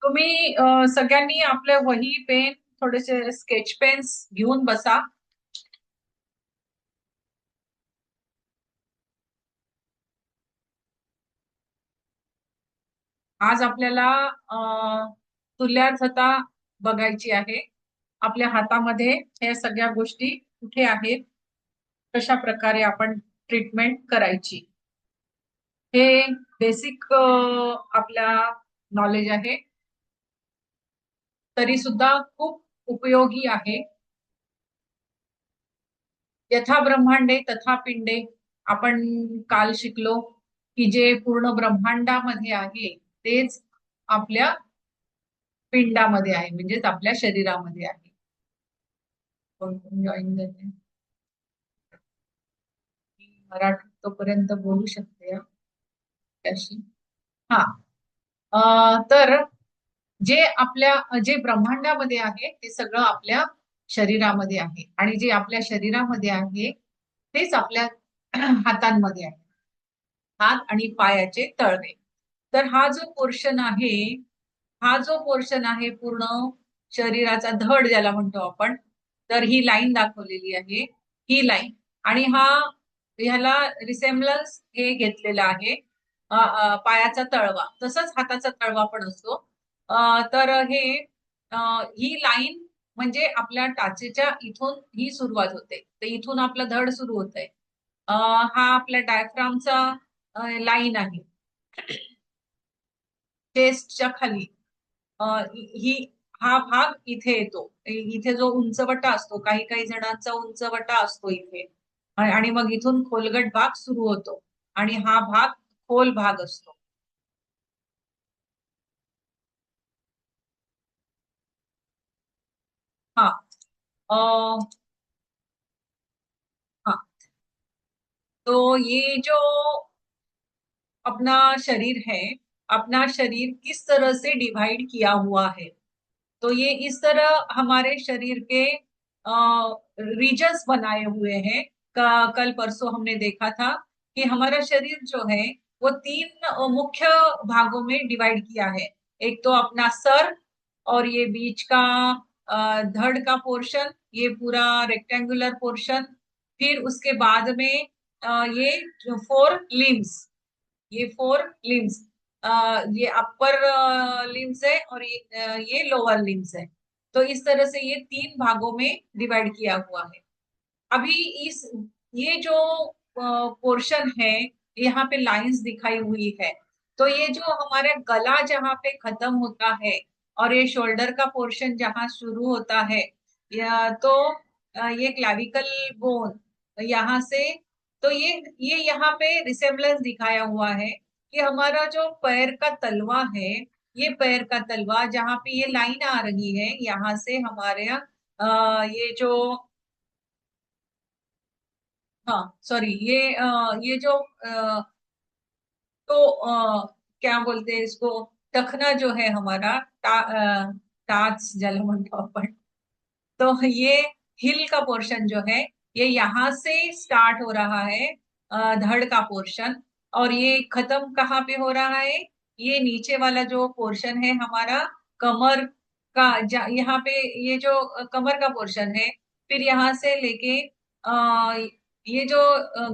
तुम्ही सगळ्यांनी आपल्या वही पेन थोडेसे स्केच पेन्स घेऊन बसा. आज आपल्याला तुल्यार्थता बघायची आहे. आपल्या हातामध्ये या सगळ्या गोष्टी कुठे आहेत, कशा प्रकारे आपण ट्रीटमेंट करायची, हे बेसिक आपल्या नॉलेज आहे. तरी सुद्धा खूप उपयोगी आहे. यथा ब्रह्मांडे तथा पिंडे, आपण काल शिकलो की जे पूर्ण ब्रह्मांडामध्ये आहे तेच आपल्या पिंडामध्ये आहे, म्हणजेच आपल्या शरीरामध्ये आहे. कोण कोण जॉईन झाले? मी मराठी तोपर्यंत बोलू शकते त्याशी. हा. तर जे ब्रह्मांडामध्ये आहे ते सगळं आपल्या शरीरामध्ये आहे, आणि जे आपल्या शरीरामध्ये आहे तेच आपल्या हातांमध्ये आहे. हात आणि पायाचे तळवे. तर हा जो पोर्शन आहे पूर्ण शरीराचा धड ज्याला म्हणतो आपण, तर ही लाईन दाखवलेली आहे, ही लाईन. आणि ह्याला रिसेम्बलन्स हे घेतलेला आहे पायाचा तळवा, तसंच हाताचा तळवा पण असतो. तर अ, ही लाईन म्हणजे आपल्या टाचेच्या इथून ही सुरुवात होते, तर इथून आपलं धड सुरू होत आहे. हा आपल्या डायफ्रामचा लाईन आहे चेस्टच्या खाली. अ, ही हा भाग इथे येतो. इथे जो उंचवटा असतो, काही काही जणांचा उंचवटा असतो इथे, आणि मग इथून खोलगट भाग सुरू होतो, आणि हा भाग खोल भाग असतो. हा. अ, हा. तो ये जो अपना शरीर है, अपना शरीर किस तरह से डिवाइड किया हुआ है, तो ये इस तरह हमारे शरीर के रीजन्स बनाए हुए हैं। कल परसों हमने देखा था कि हमारा शरीर जो है वो तीन मुख्य भागों में डिवाइड किया है। एक तो अपना सर, और ये बीच का धड़ का पोर्शन, ये पूरा रेक्टेंगुलर पोर्शन। फिर उसके बाद में ये फोर लिम्स, ये फोर लिम्स, ये अपर लिम्स है, और ये लोअर लिम्स है। तो इस तरह से ये तीन भागों में डिवाइड किया हुआ है। अभी इस ये जो पोर्शन है, यहाँ पे लाइंस दिखाई हुई है। तो ये जो हमारे गला जहाँ पे खत्म होता है, और ये शोल्डर का पोर्शन जहाँ शुरू होता है, तो ये क्लैविकल बोन यहाँ से, तो ये यहाँ पे रिसेम्बलेंस दिखाया हुआ है कि हमारा जो पैर का तलवा है, ये पैर का तलवा जहाँ पे ये लाइन आ रही है, यहाँ से हमारे ये जो, हाँ सॉरी, ये जो तो क्या बोलते हैं इसको, टखना जो है हमारा, टाच ज्याला म्हणतो आपण, तो ये हिल का पोर्शन जो है, ये यहाँ से स्टार्ट हो रहा है, धड़ का पोर्शन। और ये खत्म कहाँ पे हो रहा है, ये नीचे वाला जो पोर्शन है हमारा कमर का, यहाँ पे ये जो कमर का पोर्शन है, फिर यहाँ से लेके ये जो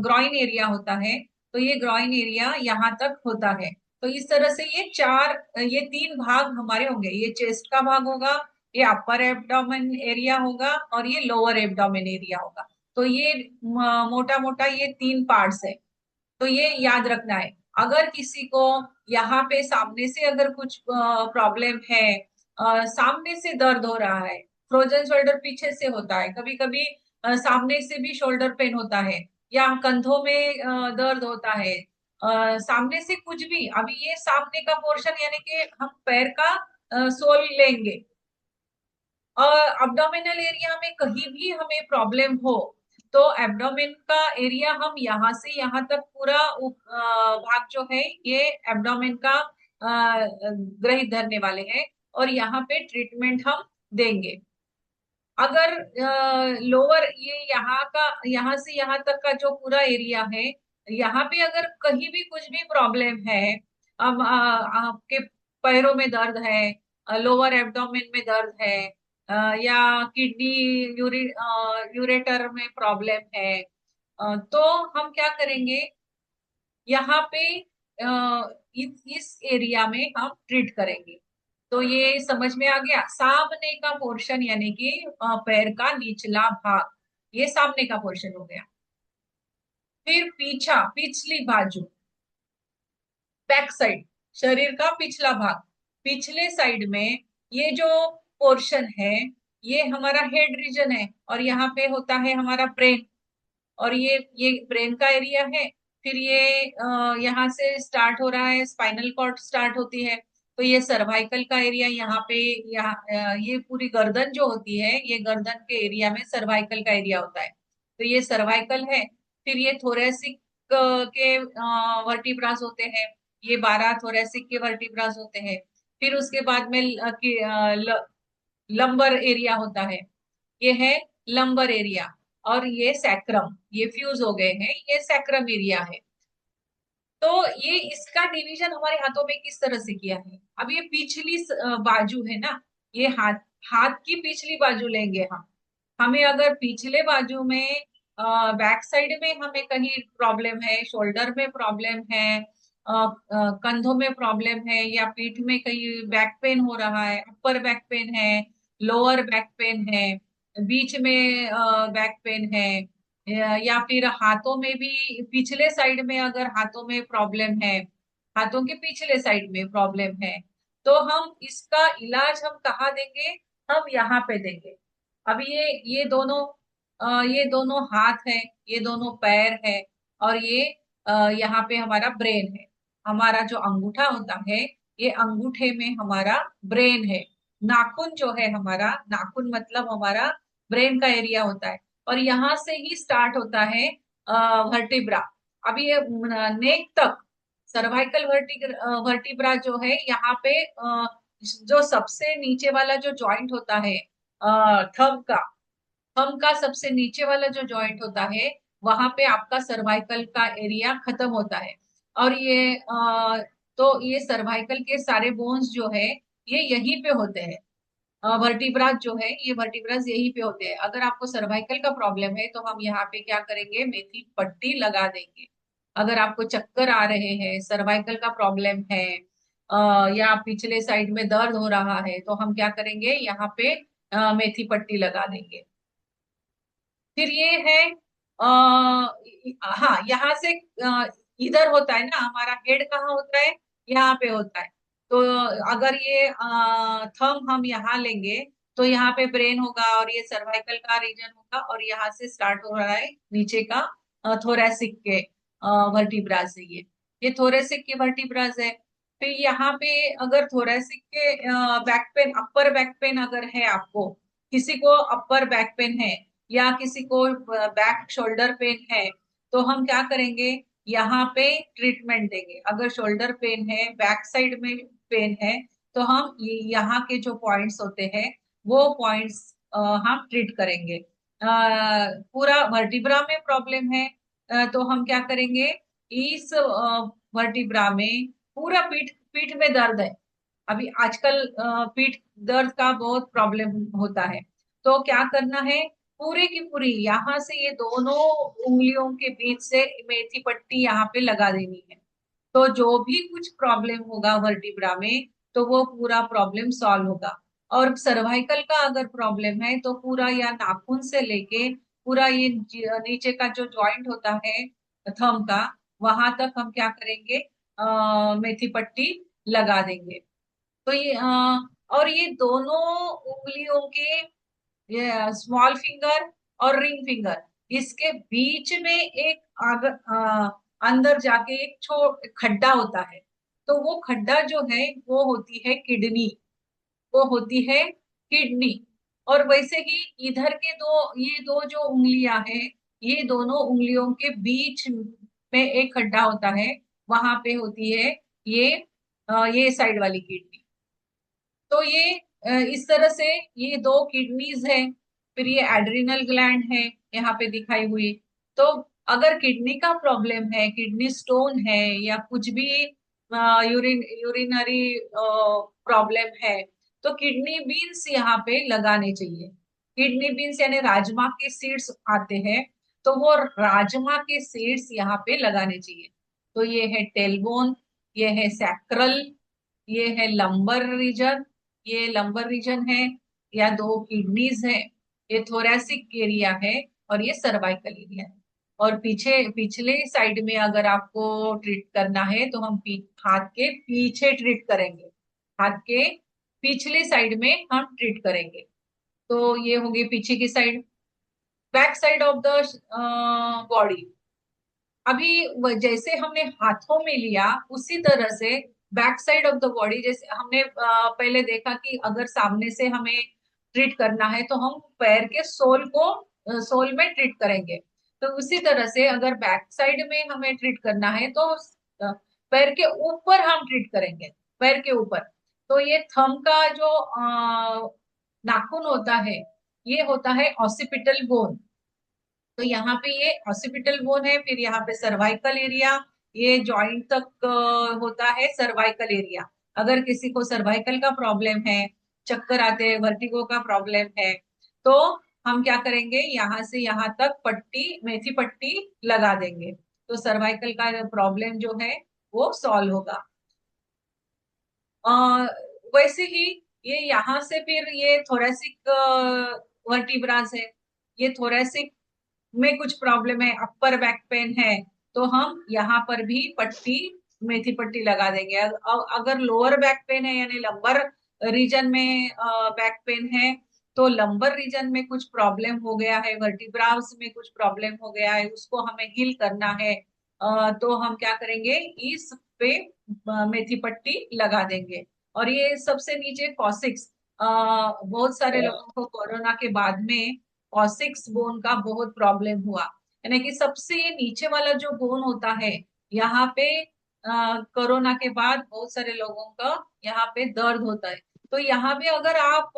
ग्रॉइन एरिया होता है, तो ये ग्रॉइन एरिया यहाँ तक होता है। तो इस तरह से ये तीन भाग हमारे होंगे। ये चेस्ट का भाग होगा, ये अपर एब्डोमेन एरिया होगा, और ये लोअर एब्डोमेन एरिया होगा। तो ये मोटा मोटा ये तीन पार्ट्स है। तो ये याद रखना है। अगर किसी को यहाँ पे सामने से अगर कुछ प्रॉब्लम है, सामने से दर्द हो रहा है, फ्रोजन शोल्डर पीछे से होता है, कभी कभी सामने से भी शोल्डर पेन होता है, या कंधों में दर्द होता है, सामने से कुछ भी, अभी ये सामने का पोर्शन यानी कि हम पैर का सोल लेंगे, और अब्डोमिनल एरिया में कहीं भी हमें प्रॉब्लम हो, तो एब्डोमेन का एरिया हम यहाँ से यहाँ तक पूरा भाग जो है ये एब्डोमेन का ग्रहित धरने वाले हैं, और यहाँ पे ट्रीटमेंट हम देंगे। अगर लोअर ये यहाँ का, यहाँ से यहाँ तक का जो पूरा एरिया है, यहाँ पे अगर कहीं भी कुछ भी प्रॉब्लम है, अब आपके पैरों में दर्द है, लोअर एब्डोमेन में दर्द है, या किडनी यूरेटर में प्रॉब्लम है, तो हम क्या करेंगे, यहाँ पे इस एरिया में हम ट्रीट करेंगे। तो ये समझ में आ गया, सामने का पोर्शन यानी कि पैर का निचला भाग, ये सामने का पोर्शन हो गया। फिर पीछा, पिछली बाजू, बैक साइड, शरीर का पिछला भाग, पिछले साइड में ये जो पोर्शन है, ये हमारा हेड रीजन है, और यहाँ पे होता है हमारा ब्रेन, और ये ब्रेन का एरिया है। फिर ये यहाँ से स्टार्ट हो रहा है, स्पाइनल कॉर्ड स्टार्ट होती है, तो ये सर्वाइकल का एरिया यहाँ पे, यहाँ ये पूरी गर्दन जो होती है, ये गर्दन के एरिया में सर्वाइकल का एरिया होता है, तो ये सर्वाइकल है। फिर ये थोरेसिक के वर्टिब्रास होते हैं, ये 12 थोरेसिक के वर्टिब्रास होते हैं। फिर उसके बाद में लंबर एरिया होता है, ये है लंबर एरिया। और ये सैक्रम, ये फ्यूज हो गए हैं, ये सैक्रम एरिया है। तो ये इसका डिवीजन हमारे हाथों में किस तरह से किया है, अब ये पिछली बाजू है ना, ये हाथ, हाथ की पिछली बाजू लेंगे हम। हमें अगर पिछले बाजू में बैक साइड में हमें कहीं प्रॉब्लम है, शोल्डर में प्रॉब्लम है, कंधों में प्रॉब्लम है, या पीठ में कहीं बैक पेन हो रहा है, अपर बैक पेन है, लोअर बैक पेन है, बीच में बैक पेन है, या फिर हाथों में भी पिछले साइड में अगर हाथों में प्रॉब्लम है, हाथों के पिछले साइड में प्रॉब्लम है, तो हम इसका इलाज हम कहाँ देंगे, हम यहाँ पे देंगे। अब ये दोनों हाथ है, ये दोनों पैर है, और ये यहाँ पे हमारा ब्रेन है। हमारा जो अंगूठा होता है, ये अंगूठे में हमारा ब्रेन है। नाखून जो है हमारा, नाखून मतलब हमारा ब्रेन का एरिया होता है, और यहाँ से ही स्टार्ट होता है वर्टिब्रा। अभी ये नेक तक, सर्वाइकल वर्टिब्रा जो है, यहाँ पे जो सबसे नीचे वाला जो जॉइंट होता है, थंब का, थंब का सबसे नीचे वाला जो जॉइंट होता है, वहां पे आपका सर्वाइकल का एरिया खत्म होता है। और तो ये सर्वाइकल के सारे बोन्स जो है, ये यहीं पे होते हैं। वर्टिब्रास जो है, ये वर्टिब्रास यहीं पे होते हैं। अगर आपको सर्वाइकल का प्रॉब्लम है, तो हम यहाँ पे क्या करेंगे, मेथी पट्टी लगा देंगे। अगर आपको चक्कर आ रहे हैं, सर्वाइकल का प्रॉब्लम है, या पिछले साइड में दर्द हो रहा है, तो हम क्या करेंगे, यहाँ पे मेथी पट्टी लगा देंगे। फिर ये है हाँ, यहाँ से इधर होता है ना, हमारा हेड कहाँ होता है, यहाँ पे होता है। तो अगर ये थंब हम यहाँ लेंगे, तो यहाँ पे ब्रेन होगा, और ये सर्वाइकल का रीजन होगा, और यहाँ से स्टार्ट हो रहा है नीचे का थोरेसिक के वर्टिब्रा से, ये थोरेसिक के वर्टिब्रास है। फिर यहाँ पे अगर थोरेसिक के back pain, upper back pain अगर है आपको, किसी को अपर बैक पेन है, या किसी को बैक शोल्डर पेन है, तो हम क्या करेंगे, यहाँ पे ट्रीटमेंट देंगे। अगर शोल्डर पेन है, बैक साइड में पेन है, तो हम यहाँ के जो पॉइंट्स होते हैं, वो पॉइंट्स हम ट्रीट करेंगे। पूरा वर्टिब्रा में प्रॉब्लम है, तो हम क्या करेंगे, इस वर्टिब्रा में पूरा पीठ, पीठ में दर्द है, अभी आजकल पीठ दर्द का बहुत प्रॉब्लम होता है, तो क्या करना है, पूरी की पूरी यहाँ से ये दोनों उंगलियों के बीच से मेथी पट्टी यहाँ पे लगा देनी है। तो जो भी कुछ प्रॉब्लम होगा वर्टिब्रा में, तो वो पूरा प्रॉब्लम सॉल्व होगा। और सर्वाइकल का अगर प्रॉब्लम है, तो पूरा या नाखून से लेके पूरा ये नीचे का जो जॉइंट होता है थंब का, वहां तक हम क्या करेंगे, मेथी पट्टी लगा देंगे। तो और ये दोनों उंगलियों के, ये स्मॉल फिंगर और रिंग फिंगर, इसके बीच में एक अंदर जाके एक खड्डा होता है, तो वो खड्डा जो है, वो होती है किडनी, वो होती है किडनी। और वैसे ही इधर के दो, ये दो जो उंगलियां हैं, ये दोनों उंगलियों के बीच में एक खड्डा होता है, वहां पे होती है ये ये साइड वाली किडनी। तो ये इस तरह से ये दो किडनीज है। फिर ये एड्रिनल ग्लैंड है यहाँ पे दिखाई हुई। तो अगर किडनी का प्रॉब्लम है, किडनी स्टोन है, या कुछ भी यूरिनरी प्रॉब्लम है, तो किडनी बीन्स यहाँ पे लगाने चाहिए। किडनी बीन्स यानी राजमा के सीड्स आते हैं, तो वो राजमा के सीड्स यहाँ पे लगाने चाहिए। तो ये है टेलबोन, ये है सैक्रल, ये है लंबर रीजन, ये लंबर रीजन है, या दो किडनीज है, ये थोरेसिक एरिया है, और ये सर्वाइकल एरिया है। और पीछे पिछले साइड में अगर आपको ट्रीट करना है तो हम हाथ के पीछे ट्रीट करेंगे, हाथ के पिछले साइड में हम ट्रीट करेंगे। तो ये होगी पीछे की side, back side of the body. अभी जैसे हमने हाथों में लिया उसी तरह से back side of the body, जैसे हमने पहले देखा कि अगर सामने से हमें ट्रीट करना है तो हम पैर के सोल को सोल में ट्रीट करेंगे। तो उसी तरह से अगर बैक साइड में हमें ट्रीट करना है तो पैर के ऊपर हम ट्रीट करेंगे, पैर के ऊपर। तो ये थंब का जो नाखून होता है, ये होता है ऑसिपिटल बोन। तो यहाँ पे ये ऑसिपिटल बोन है, फिर यहाँ पे सर्वाइकल एरिया, ये जॉइंट तक होता है सर्वाइकल एरिया। अगर किसी को सर्वाइकल का प्रॉब्लम है, चक्कर आते हैं, वर्टिगो का प्रॉब्लम है, तो हम क्या करेंगे, यहाँ से यहाँ तक पट्टी, मेथी पट्टी लगा देंगे, तो सर्वाइकल का प्रॉब्लम जो है वो सॉल्व होगा। अ, वैसे ही ये यहाँ से फिर ये थोरेसिक वर्टिब्रास है, ये थोरेसिक में कुछ प्रॉब्लम है, अपर बैक पेन है, तो हम यहाँ पर भी पट्टी, मेथी पट्टी लगा देंगे। अगर लोअर बैक पेन है यानी लंबर रीजन में बैक पेन है, तो लंबर रीजन में कुछ प्रॉब्लम हो गया है, वर्टिब्रास में कुछ प्रॉब्लम हो गया है, उसको हमें हील करना है, तो हम क्या करेंगे, इस पे मेथी पट्टी लगा देंगे। और ये सबसे नीचे कॉसिक्स, बहुत सारे लोगों को कोरोना के बाद में कॉसिक्स बोन का बहुत प्रॉब्लम हुआ, यानी कि सबसे नीचे वाला जो बोन होता है, यहाँ पे कोरोना के बाद बहुत सारे लोगों का यहाँ पे दर्द होता है। तो यहाँ पे अगर आप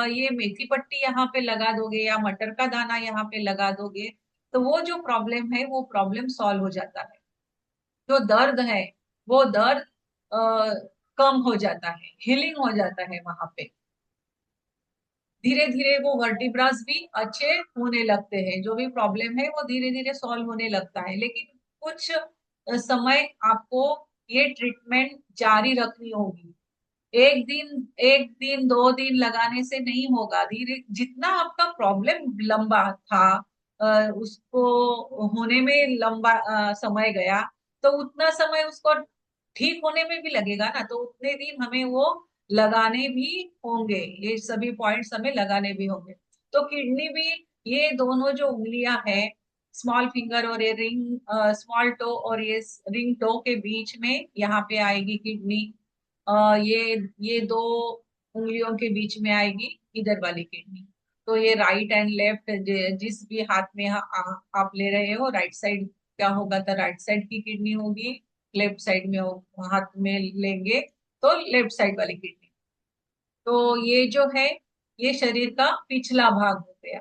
ये मेथी पट्टी यहाँ पे लगा दोगे या मटर का दाना यहाँ पे लगा दोगे, तो वो जो प्रॉब्लम है वो प्रॉब्लम सॉल्व हो जाता है। जो दर्द है वो दर्द कम हो जाता है, हीलिंग हो जाता है वहां पे। धीरे धीरे वो वर्टिब्रास भी अच्छे होने लगते हैं, जो भी प्रॉब्लम है वो धीरे धीरे सॉल्व होने लगता है। लेकिन कुछ समय आपको ये ट्रीटमेंट जारी रखनी होगी। एक दिन 2 दिन लगाने से नहीं होगा, धीरे जितना आपका प्रॉब्लम लंबा था, उसको होने में लंबा समय गया, तो उतना समय उसको ठीक होने में भी लगेगा ना, तो उतने दिन हमें वो लगाने भी होंगे, ये सभी पॉइंट्स हमें लगाने भी होंगे। तो किडनी भी, ये दोनों जो उंगलियां हैं, स्मॉल फिंगर और ये रिंग, स्मॉल टो और ये रिंग टो के बीच में यहाँ पे आएगी किडनी। ये दो उंगलियों के बीच में आएगी इधर वाली किडनी। तो ये राइट एंड लेफ्ट, जिस भी हाथ में आप ले रहे हो, राइट साइड क्या होगा, तो राइट साइड की किडनी होगी, लेफ्ट साइड में हाथ में लेंगे तो लेफ्ट साइड वाली किडनी। तो ये जो है, ये शरीर का पिछला भाग हो गया।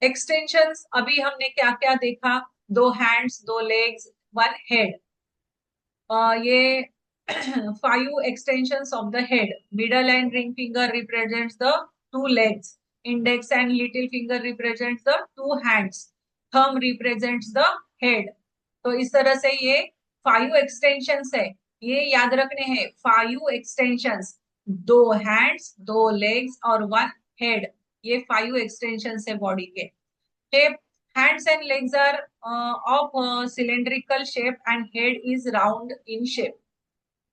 एक्सटेंशंस अभी हमने क्या क्या देखा, 2 हैंड्स, 2 लेग्स, 1 हेड। ये 5 extensions of the head. Middle and ring finger represents the 2 legs. Index and little finger represents the 2 hands. Thumb represents the head. तो इस तरह से ये 5 extensions है, ये याद रखने हैं। 5 extensions, 2 hands, 2 legs और 1 head, ये 5 extensions है बॉडी के। Shape, hands and legs are of cylindrical shape and head is round in shape.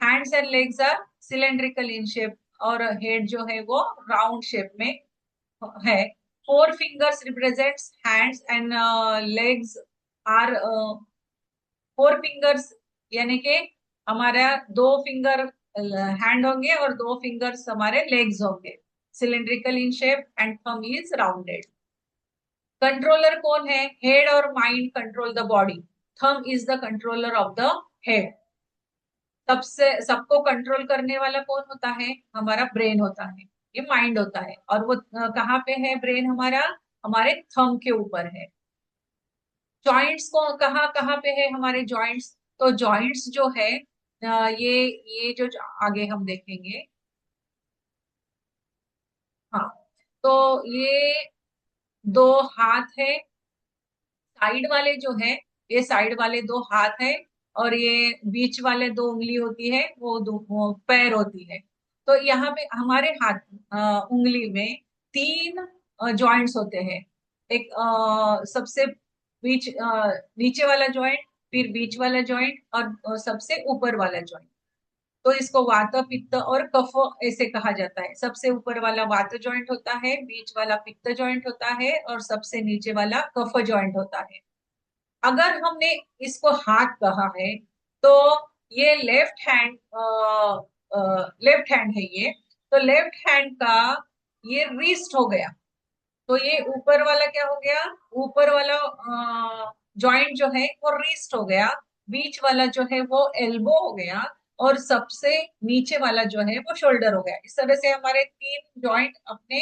Hands and legs are cylindrical in shape और head जो है वो round shape में है। 4 fingers represents hands and legs are 4 fingers, यानी कि हमारा 2 finger hand होंगे और 2 फिंगर्स हमारे लेग्स होंगे। Cylindrical in shape and thumb is rounded. Controller कौन है, हेड और mind control the body, thumb is the controller of the head. सबसे सबको कंट्रोल करने वाला कौन होता है, हमारा ब्रेन होता है, ये माइंड होता है। और वो कहाँ पे है ब्रेन हमारा, हमारे थंब के ऊपर है। जॉइंट्स को कहाँ कहाँ पे है हमारे जॉइंट्स, तो जॉइंट्स जो है ये जो आगे हम देखेंगे। हाँ, तो ये दो हाथ है, साइड वाले जो है, ये साइड वाले दो हाथ है, और ये बीच वाले दो उंगली होती है, वो पैर होती है। तो यहाँ पे हमारे हाथ, उंगली में तीन जॉइंट्स होते हैं। एक सबसे बीच, नीचे वाला जॉइंट, फिर बीच वाला जॉइंट, और सबसे ऊपर वाला जॉइंट। तो इसको वात, पित्त और कफ ऐसे कहा जाता है। सबसे ऊपर वाला वात जॉइंट होता है, बीच वाला पित्त जॉइंट होता है, और सबसे नीचे वाला कफ जॉइंट होता है। अगर हमने इसको हाथ कहा है, तो ये लेफ्ट हैंड है ये। तो लेफ्ट हैंड का ये रिस्ट हो गया। तो ये ऊपर वाला क्या हो गया, ऊपर वाला जॉइंट जो है वो रिस्ट हो गया, बीच वाला जो है वो एल्बो हो गया, और सबसे नीचे वाला जो है वो शोल्डर हो गया। इस तरह से हमारे तीन जॉइंट अपने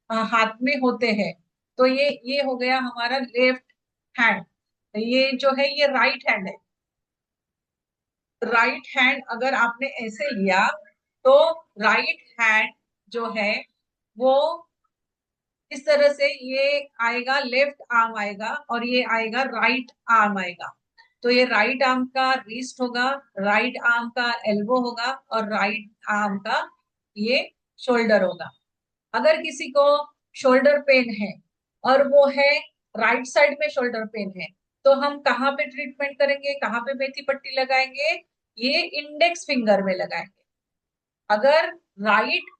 हाथ में होते हैं। तो ये हो गया हमारा लेफ्ट हैंड। ये जो है ये राइट हैंड है। राइट हैंड अगर आपने ऐसे लिया, तो राइट हैंड जो है वो इस तरह से ये आएगा, लेफ्ट आर्म आएगा, और ये आएगा राइट आर्म आएगा। तो ये राइट आर्म का रिस्ट होगा, राइट आर्म का एल्बो होगा, और राइट आर्म का ये शोल्डर होगा। अगर किसी को शोल्डर पेन है, और वो है राइट साइड में शोल्डर पेन है, तो हम कहाँ पे ट्रीटमेंट करेंगे, कहाँ पे मेथी पट्टी लगाएंगे? ये इंडेक्स फिंगर में लगाएंगे। अगर राइट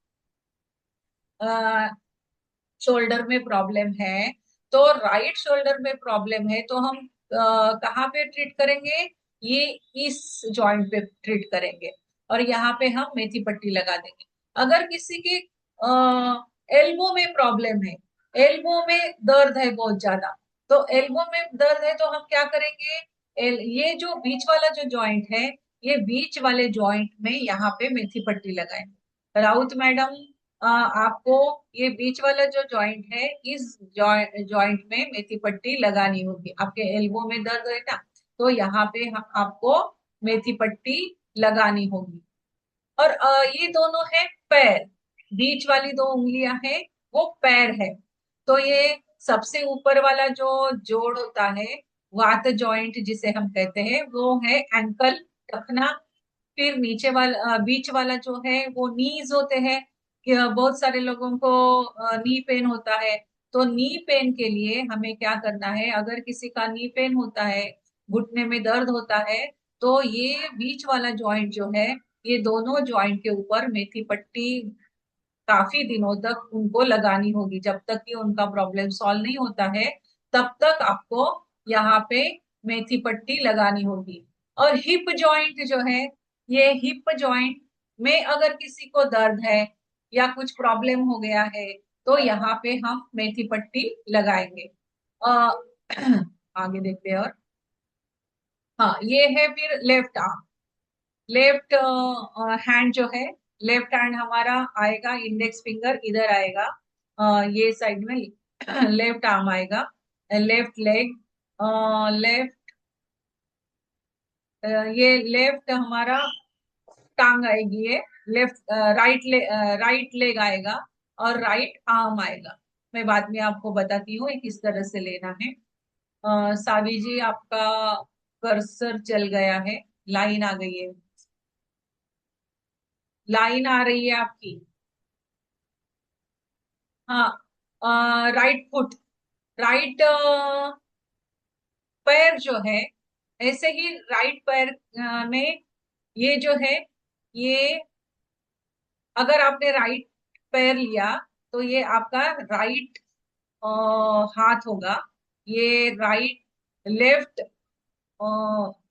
शोल्डर में प्रॉब्लम है, तो राइट शोल्डर में प्रॉब्लम है, तो हम कहाँ पे ट्रीट करेंगे? ये इस जॉइंट पे ट्रीट करेंगे, और यहाँ पे हम मेथी पट्टी लगा देंगे। अगर किसी के एल्बो में प्रॉब्लम है, एल्बो में दर्द है बहुत ज्यादा, तो एल्बो में दर्द है, तो हम क्या करेंगे? ये जो बीच वाला जो जॉइंट है, ये बीच वाले जॉइंट में यहाँ पे मेथी पट्टी लगाएंगे। राउत मैडम, आपको ये बीच वाला जो जॉइंट है, इस जॉइंट में मेथी पट्टी लगानी होगी। आपके एल्बो में दर्द है ना, तो यहाँ पे आपको मेथी पट्टी लगानी होगी। और ये दोनों है पैर, बीच वाली दो उंगलियां हैं, वो पैर है। तो ये सबसे ऊपर वाला जो जोड़ होता है, वात जॉइंट जिसे हम कहते हैं, वो है एंकल, टखना। फिर नीचे वाला, बीच वाला जो है वो नीज होते हैं। कि बहुत सारे लोगों को नी पेन होता है। तो नी पेन के लिए हमें क्या करना है? अगर किसी का नी पेन होता है, घुटने में दर्द होता है, तो ये बीच वाला जॉइंट जो है, ये दोनों जॉइंट के ऊपर मेथी पट्टी काफी दिनों तक उनको लगानी होगी। जब तक कि उनका प्रॉब्लम सॉल्व नहीं होता है, तब तक आपको यहाँ पे मेथी पट्टी लगानी होगी। और हिप जॉइंट जो है, ये हिप जॉइंट में अगर किसी को दर्द है या कुछ प्रॉब्लम हो गया है, तो यहाँ पे हम मेथी पट्टी लगाएंगे। अ, आगे देखते हैं। और हाँ, ये है फिर लेफ्ट आर्म। लेफ्ट हैंड जो है, लेफ्ट हैंड हमारा आएगा, इंडेक्स फिंगर इधर आएगा, ये साइड में लेफ्ट आर्म आएगा। लेफ्ट लेग, लेफ्ट, ये लेफ्ट हमारा टांग आएगी, ये लेफ्ट, राइट लेग आएगा, और राइट आर्म आएगा। मैं बाद में आपको बताती हूँ ये किस तरह से लेना है। सावी जी, आपका कर्सर चल गया है, लाइन आ गई है, लाइन आ रही है आपकी। हाँ, राइट फुट, राइट पैर जो है, ऐसे ही राइट पैर में ये जो है, ये अगर आपने राइट पैर लिया, तो ये आपका राइट हाथ होगा। ये राइट, लेफ्ट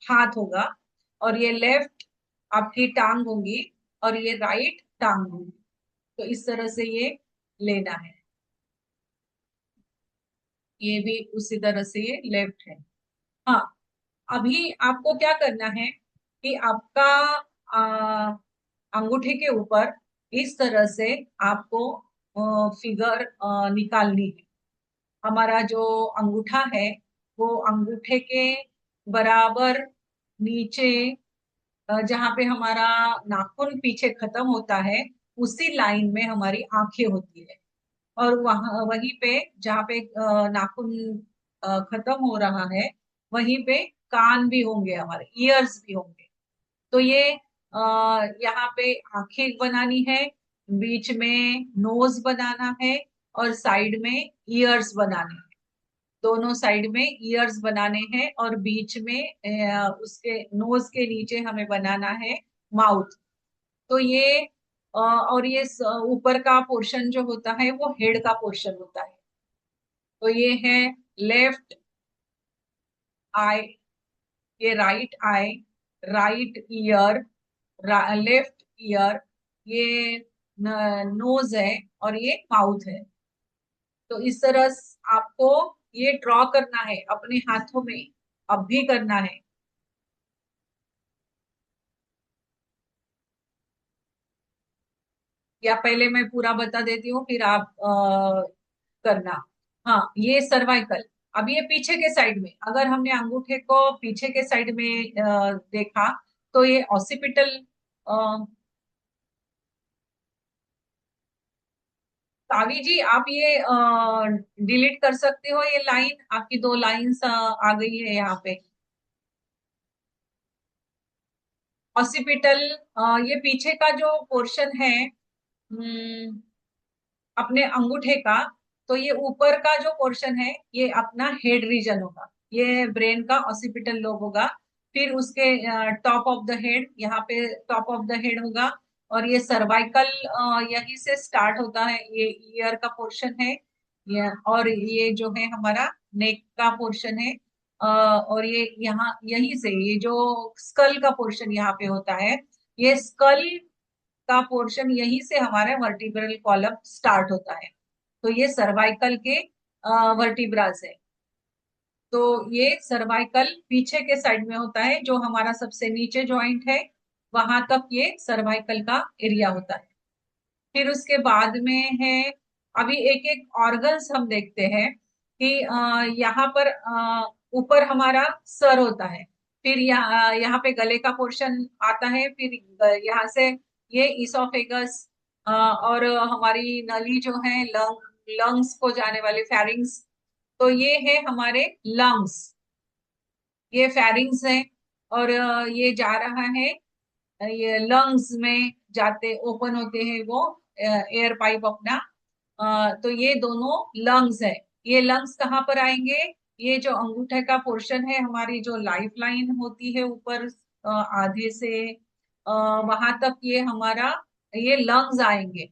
हाथ होगा, और ये लेफ्ट आपकी टांग होगी, और ये राइट टांग होगी। तो इस तरह से ये लेना है। ये भी उसी तरह से ये लेफ्ट है। हाँ, अभी आपको क्या करना है कि आपका आ, अंगूठे के ऊपर इस तरह से आपको फिगर निकालनी है। हमारा जो अंगूठा है, वो अंगूठे के बराबर नीचे जहाँ पे हमारा नाखून पीछे खत्म होता है, उसी लाइन में हमारी आंखें होती है। और वहां वहीं पे जहाँ पे नाखून खत्म हो रहा है, वहीं पे कान भी होंगे, हमारे ईयर्स भी होंगे। तो ये यहाँ पे आंखें बनानी है, बीच में नोज बनाना है, और साइड में ईयर्स बनाने हैं। दोनों साइड में ईयर्स बनाने हैं, और बीच में उसके नोज के नीचे हमें बनाना है माउथ। तो ये और ये ऊपर का पोर्शन जो होता है वो हेड का पोर्शन होता है। तो ये है लेफ्ट आई, ये right I, right year, left ear, ये नोज है, और ये माउथ है। तो इस तरह आपको ये ड्रॉ करना है अपने हाथों में, अब भी करना है। या पहले मैं पूरा बता देती हूँ, फिर आप करना। हाँ, ये सर्वाइकल। अब ये पीछे के साइड में, अगर हमने अंगूठे को पीछे के साइड में देखा, तो ये ऑसिपिटल। कावी जी, आप ये डिलीट कर सकते हो, ये लाइन आपकी दो लाइंस आ गई है यहाँ पे। ऑसिपिटल, ये पीछे का जो पोर्शन है, अपने अंगूठे का, तो ये ऊपर का जो पोर्शन है ये अपना हेड रीजन होगा, ये ब्रेन का ऑसिपिटल लोब होगा। फिर उसके टॉप ऑफ द हेड, यहाँ पे टॉप ऑफ द हेड होगा। और ये सर्वाइकल यहीं से स्टार्ट होता है, ये ईयर का पोर्शन है। और ये जो है हमारा नेक का पोर्शन है। और ये यहाँ यहीं से ये जो स्कल का पोर्शन यहाँ पे होता है, ये स्कल का पोर्शन यहीं से हमारा वर्टिब्रल कॉलम स्टार्ट होता है। तो ये सर्वाइकल के वर्टिब्रास है। तो ये सर्वाइकल पीछे के साइड में होता है, जो हमारा सबसे नीचे जॉइंट है, वहां तक ये सर्वाइकल का एरिया होता है। फिर उसके बाद में है, अभी एक एक ऑर्गन्स हम देखते हैं कि यहाँ पर ऊपर हमारा सर होता है। फिर यहाँ पे गले का पोर्शन आता है। फिर यहाँ से ये इसोफेगस, और हमारी नली जो है, लंग्स को जाने वाले फेरिंग्स। तो ये है हमारे लंग्स, ये फेरिंग्स है। और ये जा रहा है, ये लंग्स में जाते ओपन होते हैं वो एयर पाइप अपना। तो ये दोनों लंग्स है। ये लंग्स कहाँ पर आएंगे? ये जो अंगूठे का पोर्शन है, हमारी जो लाइफ लाइन होती है ऊपर आधे से वहां तक, ये हमारा ये लंग्स आएंगे।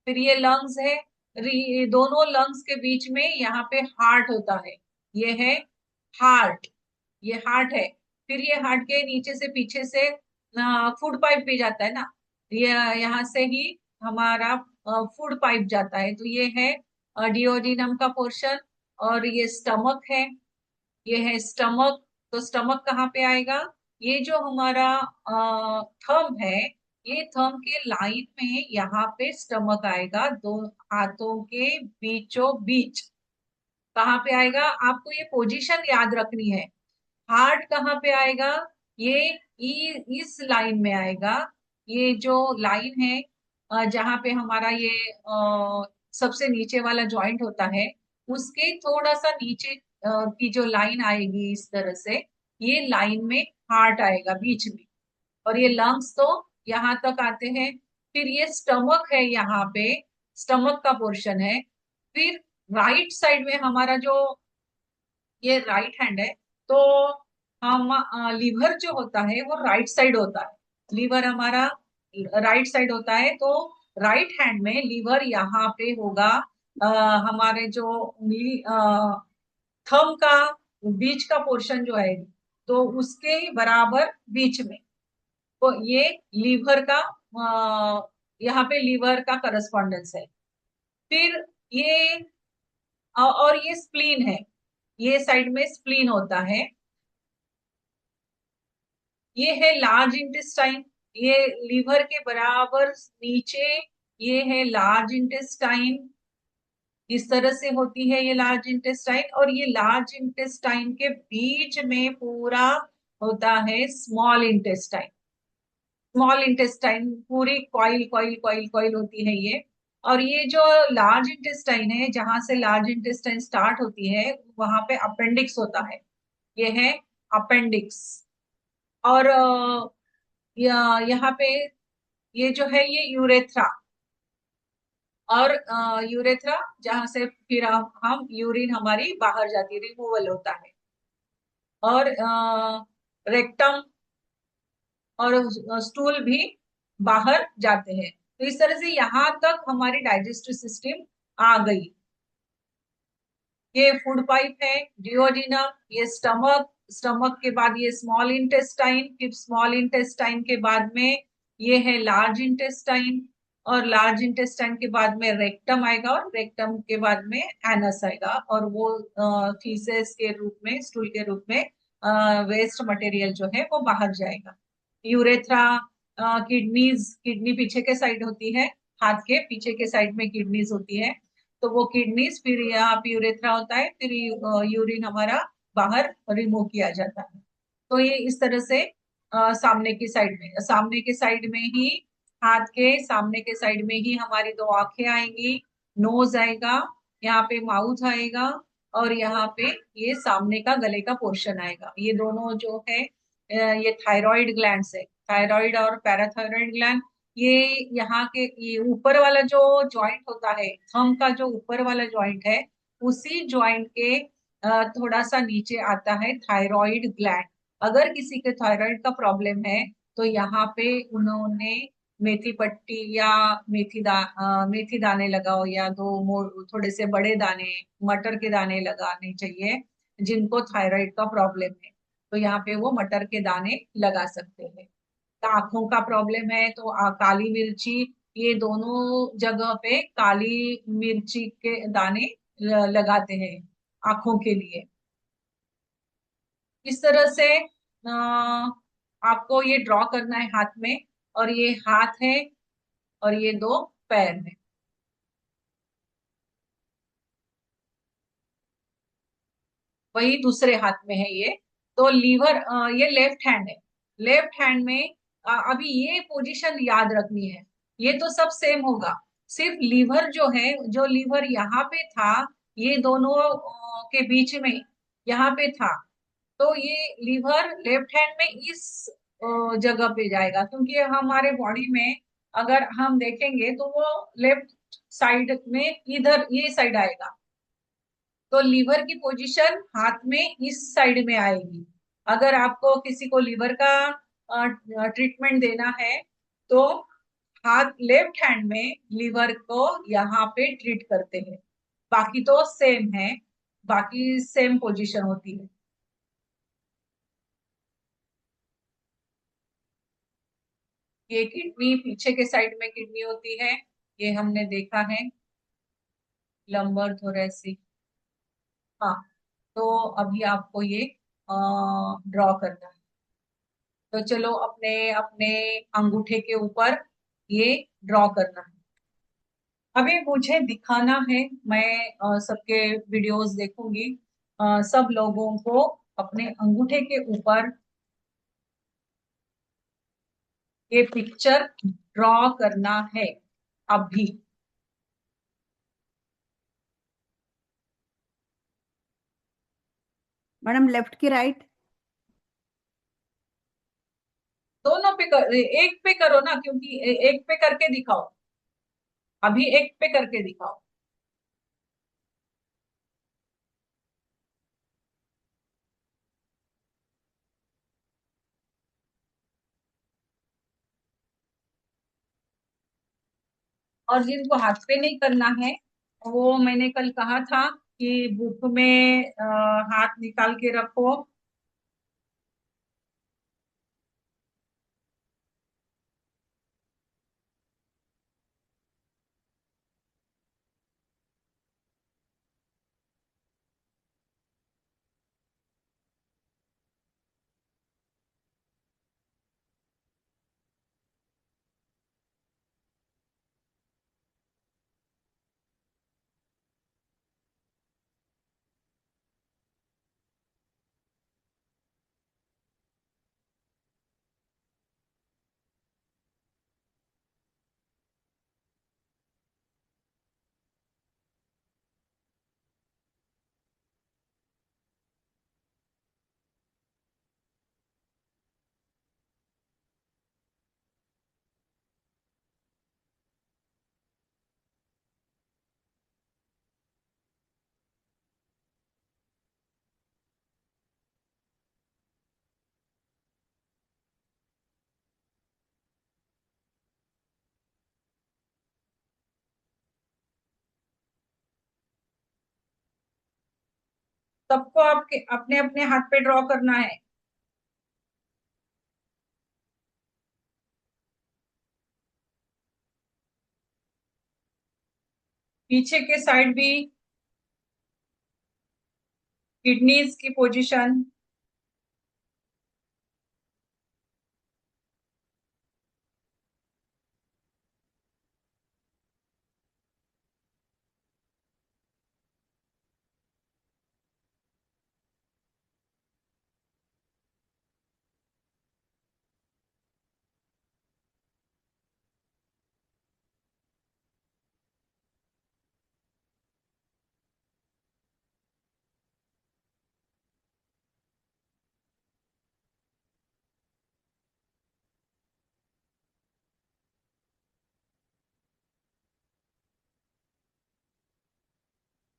फिर ये लंग्स है, दोनों लंग्स के बीच में यहाँ पे हार्ट होता है, ये है हार्ट, ये हार्ट है। फिर ये हार्ट के नीचे से पीछे से फूड पाइप भी जाता है ना, ये यहाँ से ही हमारा फूड पाइप जाता है। तो ये है डिओडिनम का पोर्शन। और ये स्टमक है, ये है स्टमक। तो स्टमक कहाँ पे आएगा? ये जो हमारा थंब है, ये थंब के लाइन में यहाँ पे स्टमक आएगा, दो हाथों के बीचों बीच। कहाँ पे आएगा? आपको ये पोजीशन याद रखनी है। हार्ट कहाँ पे आएगा? ये इस लाइन में आएगा। ये जो लाइन है जहाँ पे हमारा ये सबसे नीचे वाला जॉइंट होता है, उसके थोड़ा सा नीचे की जो लाइन आएगी इस तरह से, ये लाइन में हार्ट आएगा बीच में। और ये लंग्स तो यहाँ तक आते हैं। फिर ये स्टमक है, यहाँ पे स्टमक का पोर्शन है। फिर राइट साइड में हमारा जो ये राइट हैंड है, तो हम लीवर जो होता है वो राइट साइड होता है, लीवर हमारा राइट साइड होता है। तो राइट हैंड में लीवर यहाँ पे होगा, अ, हमारे जो उंगली थंब का बीच का पोर्शन जो है, तो उसके ही बराबर बीच में। तो ये लीवर का यहाँ पे लीवर का करस्पॉन्डेंस है। फिर ये और ये स्प्लीन है, ये साइड में स्प्लीन होता है। ये है लार्ज इंटेस्टाइन, ये लीवर के बराबर नीचे, ये है लार्ज इंटेस्टाइन। इस तरह से होती है ये लार्ज इंटेस्टाइन। और ये लार्ज इंटेस्टाइन के बीच में पूरा होता है स्मॉल इंटेस्टाइन। स्मॉल इंटेस्टाइन पूरी कॉइल कॉइल कॉइल कॉइल होती है ये। और ये जो लार्ज इंटेस्टाइन है, जहां से लार्ज इंटेस्टाइन स्टार्ट होती है, वहां पे अपेंडिक्स होता है। ये है अपेंडिक्स। और यहाँ पे ये जो है ये यूरेथ्रा। और यूरेथ्रा जहां से फिर हम यूरिन हमारी बाहर जाती है, रिमूवल होता है। और रेक्टम और स्टूल भी बाहर जाते हैं। तो इस तरह से यहाँ तक हमारी डाइजेस्टिव सिस्टम आ गई। ये फूड पाइप है, डिओडिनम, ये स्टमक, स्टमक के बाद ये स्मॉल इंटेस्टाइन, फिर स्मॉल इंटेस्टाइन के बाद में ये है लार्ज इंटेस्टाइन, और लार्ज इंटेस्टाइन के बाद में रेक्टम आएगा, और रेक्टम के बाद में एनस आएगा, और वो फीसेस के रूप में, स्टूल के रूप में वेस्ट मटेरियल जो है वो बाहर जाएगा। यूरेथ्रा, किडनीज, किडनी पीछे के साइड होती है, हाथ के पीछे के साइड में किडनीज होती है। तो वो किडनीज, फिर यहाँ पे यूरेथ्रा होता है, फिर यूरिन हमारा बाहर रिमूव किया जाता है। तो ये इस तरह से सामने की साइड में, सामने के साइड में ही, हाथ के सामने के साइड में ही हमारी दो आंखें आएंगी, नोज आएगा, यहाँ पे माउथ आएगा, और यहाँ पे ये सामने का गले का पोर्शन आएगा। ये दोनों जो है ये थायराइड ग्लैंड्स है, थायराइड और पैराथायराइड ग्लैंड। ये यहाँ के ये ऊपर वाला जो जॉइंट होता है, थंब का जो ऊपर वाला जॉइंट है, उसी जॉइंट के थोड़ा सा नीचे आता है थायराइड ग्लैंड। अगर किसी के थायराइड का प्रॉब्लम है तो यहाँ पे उन्होंने मेथी पट्टी या मेथी दाने लगाओ, या थोड़े से बड़े दाने मटर के दाने लगाने चाहिए जिनको थायराइड का प्रॉब्लम है। तो यहाँ पे वो मटर के दाने लगा सकते हैं। आंखों का प्रॉब्लम है तो काली मिर्ची, ये दोनों जगह पे काली मिर्ची के दाने लगाते हैं आंखों के लिए। इस तरह से आपको ये ड्रॉ करना है हाथ में। और ये हाथ है, और ये दो पैर है। वही दूसरे हाथ में है ये। तो लीवर, ये लेफ्ट हैंड है। लेफ्ट हैंड में अभी ये पोजीशन याद रखनी है। ये तो सब सेम होगा, सिर्फ लीवर जो है, जो लीवर यहाँ पे था, ये दोनों के बीच में यहाँ पे था। तो ये लीवर लेफ्ट हैंड में इस जगह पे जाएगा, क्योंकि हमारे बॉडी में अगर हम देखेंगे तो वो लेफ्ट साइड में इधर ये साइड आएगा। तो लीवर की पोजीशन हाथ में इस साइड में आएगी। अगर आपको किसी को लीवर का ट्रीटमेंट देना है तो हाथ लेफ्ट हैंड में लीवर को यहाँ पे ट्रीट करते हैं। बाकी तो सेम है, बाकी सेम पोजीशन होती है। ये किडनी पीछे के साइड में किडनी होती है, ये हमने देखा है, लंबर थोरेसिक। हाँ। तो अभी आपको ये ड्रॉ करना है। तो चलो अपने अपने अंगूठे के ऊपर ये ड्रॉ करना है। अभी मुझे दिखाना है, मैं सबके वीडियोस देखूंगी, सब लोगों को अपने अंगूठे के ऊपर ये पिक्चर ड्रॉ करना है अभी। मैडम लेफ्ट की राइट? दोनों पे एक पे करो ना, क्योंकि एक पे करके दिखाओ, अभी एक पे करके दिखाओ। और जिनको हाथ पे नहीं करना है, वो मैंने कल कहा था कि बुक में हाथ निकाल के रखो। सबको आपके अपने अपने हाथ पे ड्रॉ करना है। पीछे के साइड भी किडनीज की पोजीशन।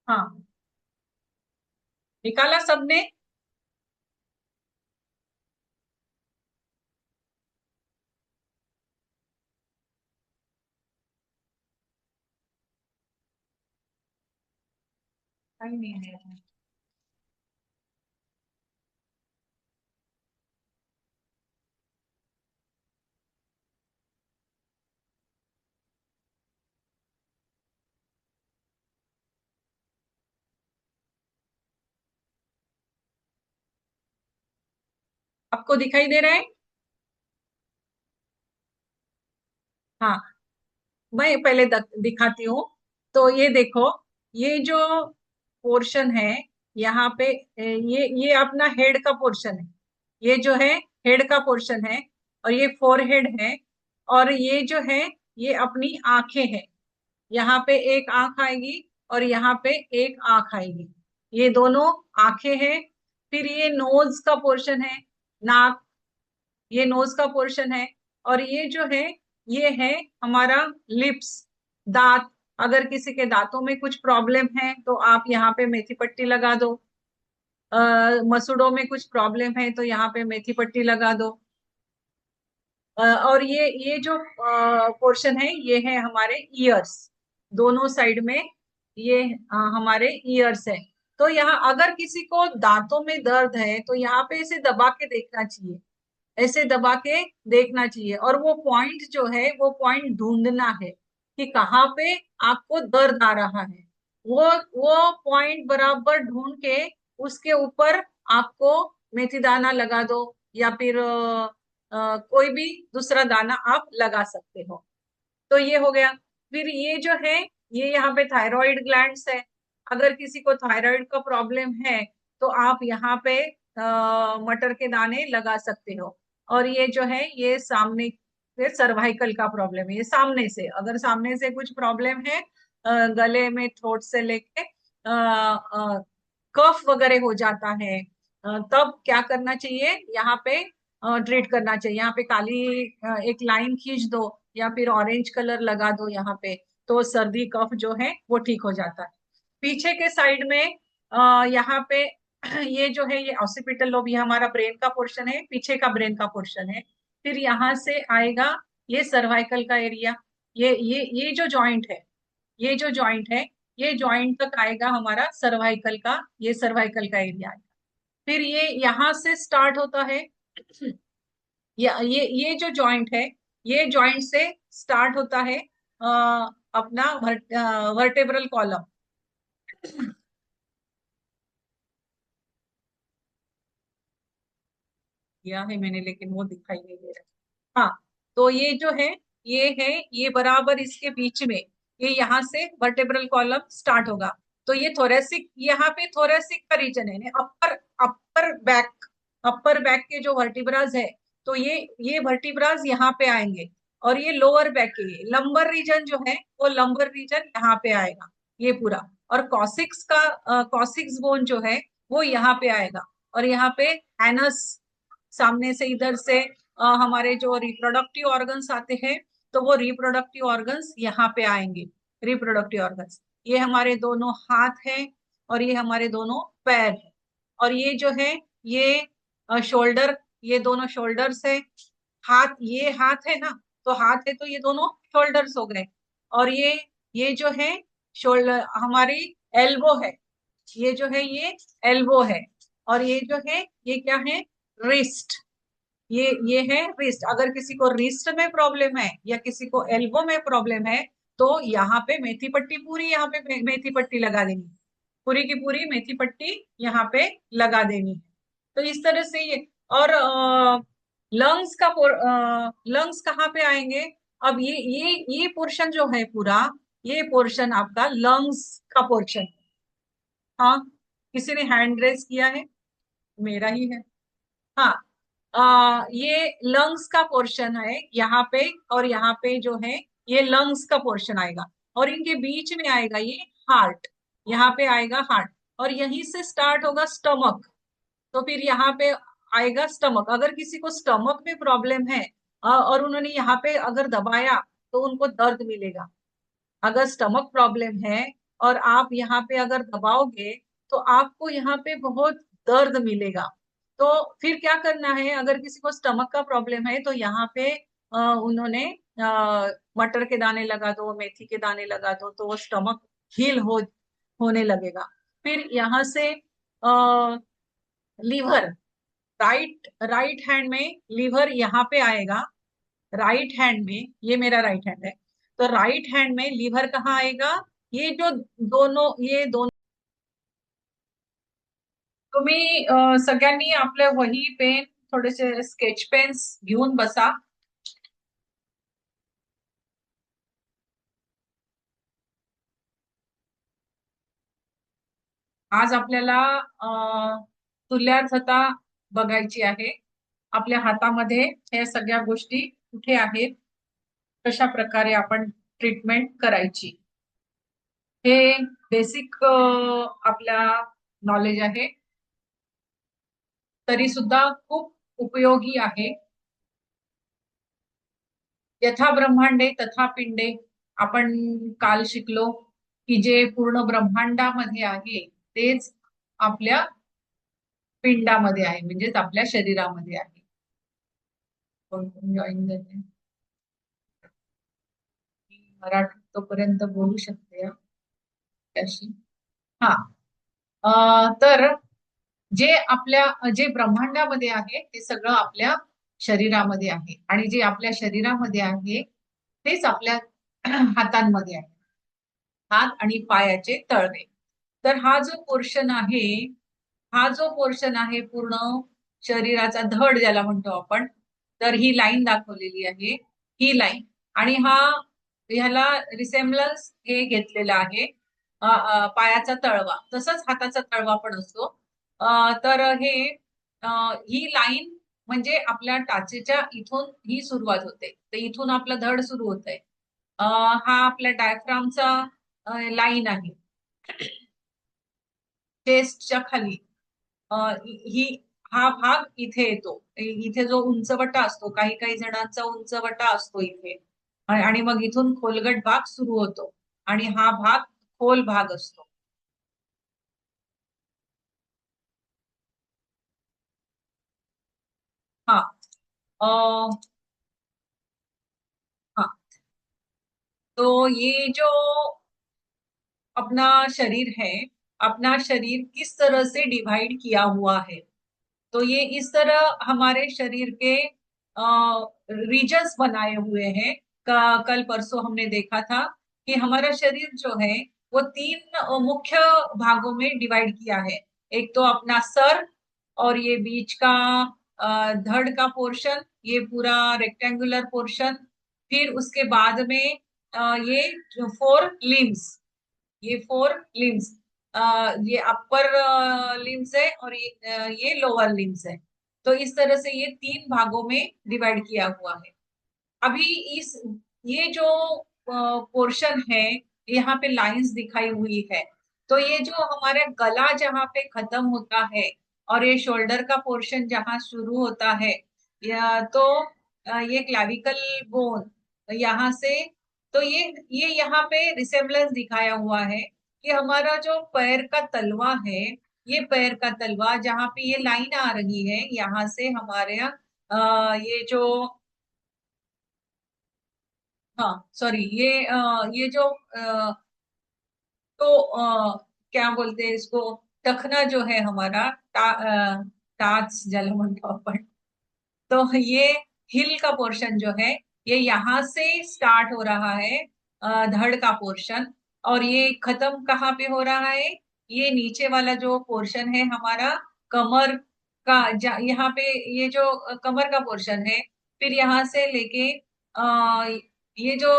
हाँ, निकाला सबने। नहीं नहीं नहीं। आपको दिखाई दे रहा है? हाँ, मैं पहले दिखाती हूँ। तो ये देखो, ये जो पोर्शन है यहाँ पे, ये अपना हेड का पोर्शन है। ये जो है हेड का पोर्शन है, और ये फोरहेड है। और ये जो है ये अपनी आंखें हैं। यहाँ पे एक आंख आएगी और यहाँ पे एक आंख आएगी। ये दोनों आंखें हैं। फिर ये नोज का पोर्शन है, नाक। ये नोज का पोर्शन है। और ये जो है ये है हमारा लिप्स, दांत। अगर किसी के दांतों में कुछ प्रॉब्लम है तो आप यहाँ पे मेथी पट्टी लगा दो। मसूड़ों में कुछ प्रॉब्लम है तो यहाँ पे मेथी पट्टी लगा दो। और ये जो पोर्शन है ये है हमारे ईयर्स, दोनों साइड में। ये हमारे ईयर्स है। तो यहाँ अगर किसी को दांतों में दर्द है तो यहाँ पे इसे दबा के देखना चाहिए। ऐसे दबा के देखना चाहिए, और वो पॉइंट जो है वो पॉइंट ढूंढना है कि कहाँ पे आपको दर्द आ रहा है। वो पॉइंट बराबर ढूंढ के उसके ऊपर आपको मेथी दाना लगा दो, या फिर कोई भी दूसरा दाना आप लगा सकते हो। तो ये हो गया। फिर ये जो है ये यहाँ पे थायराइड ग्लैंड्स है। अगर किसी को थायराइड का प्रॉब्लम है तो आप यहाँ पे मटर के दाने लगा सकते हो। और ये जो है ये सामने से सर्वाइकल का प्रॉब्लम है, ये सामने से, अगर सामने से कुछ प्रॉब्लम है गले में थ्रोट से लेके कफ वगैरह हो जाता है, तब क्या करना चाहिए, यहाँ पे ट्रीट करना चाहिए। यहाँ पे काली एक लाइन खींच दो, या फिर ऑरेंज कलर लगा दो यहाँ पे। तो सर्दी कफ जो है वो ठीक हो जाता है। पीछे के साइड में यहाँ पे ये जो है ये ऑसिपिटल लोब, ये हमारा ब्रेन का पोर्शन है, पीछे का ब्रेन का पोर्शन है। फिर यहाँ से आएगा ये सर्वाइकल का एरिया। ये जो जॉइंट है, ये जो जॉइंट है, ये जॉइंट तक आएगा हमारा सर्वाइकल का, ये सर्वाइकल का एरिया आएगा। फिर ये यहाँ से स्टार्ट होता है। ये जो जॉइंट है, ये जॉइंट से स्टार्ट होता है अपना वर्टेब्रल कॉलम। किया है मैंने, लेकिन वो दिखाई नहीं दे रहा। हाँ, तो ये जो है ये है, ये बराबर इसके बीच में, ये यहाँ से वर्टेब्रल कॉलम स्टार्ट होगा। तो ये थोरेसिक, यहाँ पे थोरेसिक का रीजन है, अपर अपर बैक, अपर बैक के जो वर्टिब्राज है, तो ये वर्टिब्राज यहाँ पे आएंगे। और ये लोअर बैक के, ये लंबर रीजन जो है वो लंबर रीजन यहाँ पे आएगा, ये पूरा। और कॉसिक्स का कॉसिक्स बोन जो है वो यहाँ पे आएगा। और यहाँ पे एनस, सामने से इधर से हमारे जो रिप्रोडक्टिव ऑर्गन्स आते हैं, तो वो रिप्रोडक्टिव ऑर्गन्स यहाँ पे आएंगे। रिप्रोडक्टिव ऑर्गन्स, ये हमारे दोनों हाथ हैं और ये हमारे दोनों पैर हैं। और ये जो है ये शोल्डर, ये दोनों शोल्डर्स है। हाथ, ये हाथ है ना, तो हाथ है तो ये दोनों शोल्डर्स हो गए। और ये जो है शोल्डर हमारी एल्बो है। ये जो है ये एल्बो है, और ये जो है ये क्या है, रिस्ट। ये है रिस्ट। अगर किसी को रिस्ट में प्रॉब्लम है या किसी को एल्बो में प्रॉब्लम है तो यहाँ पे मेथी पट्टी पूरी, यहाँ पे मेथी पट्टी लगा देनी, पूरी की पूरी मेथी पट्टी यहाँ पे लगा देनी है। तो इस तरह से ये। और लंग्स कहाँ पे आएंगे? अब ये पोर्शन जो है पूरा, ये पोर्शन आपका लंग्स का पोर्शन। हाँ, किसी ने हैंड रेस किया है? मेरा ही है। हाँ, ये लंग्स का पोर्शन है यहाँ पे, और यहाँ पे जो है ये लंग्स का पोर्शन आएगा, और इनके बीच में आएगा ये हार्ट। यहाँ पे आएगा हार्ट, और यहीं से स्टार्ट होगा स्टमक। तो फिर यहाँ पे आएगा स्टमक। अगर किसी को स्टमक में प्रॉब्लम है और उन्होंने यहाँ पे अगर दबाया तो उनको दर्द मिलेगा। अगर स्टमक प्रॉब्लम है और आप यहाँ पे अगर दबाओगे तो आपको यहाँ पे बहुत दर्द मिलेगा। तो फिर क्या करना है? अगर किसी को स्टमक का प्रॉब्लम है तो यहाँ पे उन्होंने मटर के दाने लगा दो, मेथी के दाने लगा दो, तो वो स्टमक हील होने लगेगा। फिर यहाँ से लीवर, राइट राइट हैंड में लीवर यहाँ पे आएगा। राइट हैंड में, ये मेरा राइट हैंड है, तो राइट हैंड में लीवर कहाँ आएगा? ये जो दोनों, ये दोनों। तुम्ही सगळ्यांनी आपल्या वही पेन, थोडेसे स्केच पेन्स घेऊन बसा. आज आपल्याला तुल्यार्थता बघायची आहे. आपल्या हातामध्ये हे सगळ्या गोष्टी कुठे आहेत, कशा प्रकारे आपण ट्रीटमेंट करायची, हे बेसिक आपल्या नॉलेज आहे, तरी सुद्धा खूप उपयोगी आहे. यथा ब्रह्मांडे तथा पिंडे, आपण काल शिकलो की जे पूर्ण ब्रह्मांडामध्ये आहे तेच आपल्या पिंडामध्ये आहे, म्हणजेच आपल्या शरीरामध्ये आहे. कोण कोण जॉईन झाले? मी मराठी तोपर्यंत बोलू शकते त्याशी. हा, तर जे आपल्या जे ब्रह्मांडामध्ये आहे ते सगळं आपल्या शरीरामध्ये आहे, आणि जे आपल्या शरीरामध्ये आहे तेच आपल्या हातांमध्ये आहे, हात आणि पायाचे तळवे. तर हा जो पोर्शन आहे, हा जो पोर्शन आहे पूर्ण शरीराचा धड ज्याला म्हणतो आपण, तर ही लाईन दाखवलेली आहे, ही लाईन. आणि ह्याला रिसेम्बलन्स हे घेतलेलं आहे पायाचा तळवा, तसंच हाताचा तळवा पण असतो. तर हे ही लाईन म्हणजे आपल्या टाचेच्या इथून ही सुरुवात होते, तर इथून आपलं धड सुरू होत आहे. हा आपल्या डायफ्रामचा लाईन आहे, चेस्टच्या खाली. ही हा भाग इथे येतो, इथे जो उंचवटा असतो, काही काही जणांचा उंचवटा असतो इथे, आणि मग इथून खोलगट भाग सुरू होतो, आणि हा भाग खोल भाग असतो. हाँ, अ, हाँ, तो ये जो अपना शरीर है, अपना शरीर किस तरह से डिवाइड किया हुआ है, तो ये इस तरह हमारे शरीर के रीजन्स बनाए हुए हैं। कल परसों हमने देखा था कि हमारा शरीर जो है वो तीन मुख्य भागों में डिवाइड किया है। एक तो अपना सर, और ये बीच का धड़ का पोर्शन, ये पूरा रेक्टेंगुलर पोर्शन। फिर उसके बाद में ये फोर लिम्स, ये फोर लिम्स, ये अपर लिम्स है, और ये लोअर लिम्स है। तो इस तरह से ये तीन भागों में डिवाइड किया हुआ है। अभी इस ये जो पोर्शन है, यहाँ पे लाइंस दिखाई हुई है, तो ये जो हमारा गला जहाँ पे खत्म होता है और ये शोल्डर का पोर्शन जहाँ शुरू होता है, तो ये क्लैविकल बोन यहाँ से, तो ये यहाँ पे रिसेम्बलेंस दिखाया हुआ है कि हमारा जो पैर का तलवा है, ये पैर का तलवा जहाँ पे ये लाइन आ रही है, यहाँ से हमारे ये जो, हाँ सॉरी, ये जो तो क्या बोलते हैं इसको, टखना जो है हमारा टाच जलमंडपम। तो ये हिल का पोर्शन जो है, ये यहाँ से स्टार्ट हो रहा है, धड़ का पोर्शन। और ये खत्म कहाँ पे हो रहा है, ये नीचे वाला जो पोर्शन है हमारा कमर का, यहाँ पे ये जो कमर का पोर्शन है, फिर यहाँ से लेके ये जो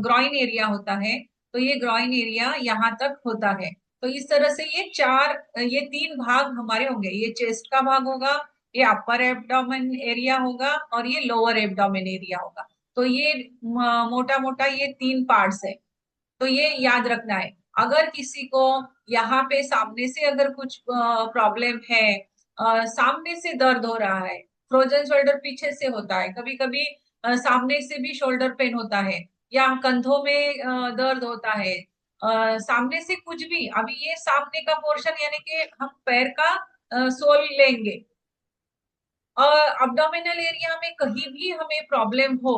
ग्रॉइन एरिया होता है, तो ये ग्रॉइन एरिया यहाँ तक होता है। तो इस तरह से ये तीन भाग हमारे होंगे। ये चेस्ट का भाग होगा, ये अपर एब्डोमेन एरिया होगा, और ये लोअर एब्डोमेन एरिया होगा। तो ये मोटा मोटा ये तीन पार्ट्स है। तो ये याद रखना है। अगर किसी को यहाँ पे सामने से अगर कुछ प्रॉब्लम है, सामने से दर्द हो रहा है, फ्रोजन शोल्डर पीछे से होता है, कभी कभी सामने से भी शोल्डर पेन होता है, या कंधों में दर्द होता है, सामने से कुछ भी, अभी ये सामने का पोर्शन यानी कि हम पैर का सोल लेंगे, और एब्डोमिनल एरिया में कहीं भी हमें प्रॉब्लम हो,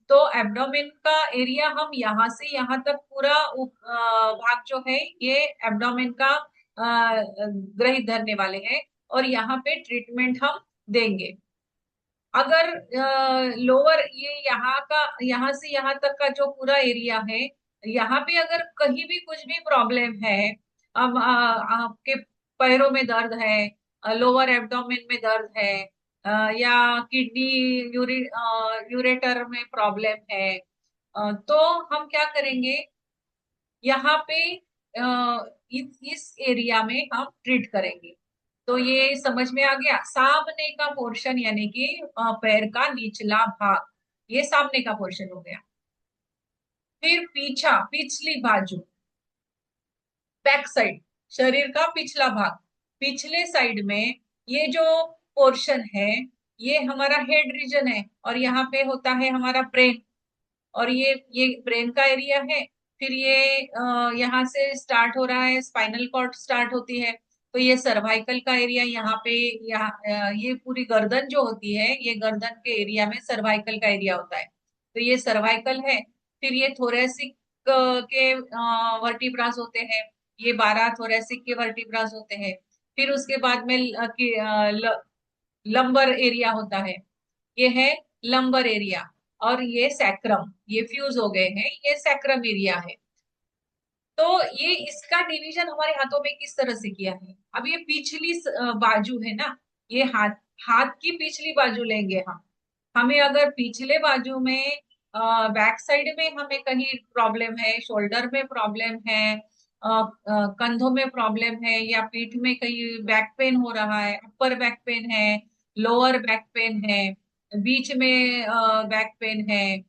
तो एब्डोमेन का एरिया हम यहाँ से यहाँ तक पूरा भाग जो है, ये एब्डोमेन का ग्रहित धरने वाले हैं, और यहाँ पे ट्रीटमेंट हम देंगे। अगर लोअर ये यहाँ का, यहाँ से यहाँ तक का जो पूरा एरिया है, यहाँ पे अगर कहीं भी कुछ भी प्रॉब्लम है, अब आपके पैरों में दर्द है, लोअर एब्डोमेन में दर्द है, या किडनी यूरेटर में प्रॉब्लम है, तो हम क्या करेंगे, यहाँ पे इस एरिया में हम ट्रीट करेंगे। तो ये समझ में आ गया, सामने का पोर्शन यानी कि पैर का निचला भाग, ये सामने का पोर्शन हो गया। फिर पीछा, पिछली बाजू, बैक साइड, शरीर का पिछला भाग, पिछले साइड में ये जो पोर्शन है, ये हमारा हेड रीजन है, और यहाँ पे होता है हमारा ब्रेन, और ये ब्रेन का एरिया है। फिर ये यहाँ से स्टार्ट हो रहा है, स्पाइनल कॉर्ड स्टार्ट होती है, तो ये सर्वाइकल का एरिया यहाँ पे, यहाँ ये पूरी गर्दन जो होती है, ये गर्दन के एरिया में सर्वाइकल का एरिया होता है, तो ये सर्वाइकल है। फिर ये थोरेसिक के वर्टिब्रास होते हैं, ये 12 थोरेसिक के वर्टिब्रास होते हैं। फिर उसके बाद में लंबर एरिया होता है, ये है लंबर एरिया। और ये सैक्रम, ये फ्यूज हो गए हैं, ये सैक्रम एरिया है। तो ये इसका डिवीजन हमारे हाथों में किस तरह से किया है, अब ये पिछली बाजू है ना, ये हाथ, हाथ की पिछली बाजू लेंगे हम। हमें अगर पिछले बाजू में बैक साइड में हमें कहीं प्रॉब्लम है, शोल्डर में प्रॉब्लम है, कंधों में प्रॉब्लम है, या पीठ में कहीं बैक पेन हो रहा है, अपर बैक पेन है, लोअर बैक पेन है, बीच में बैक पेन है,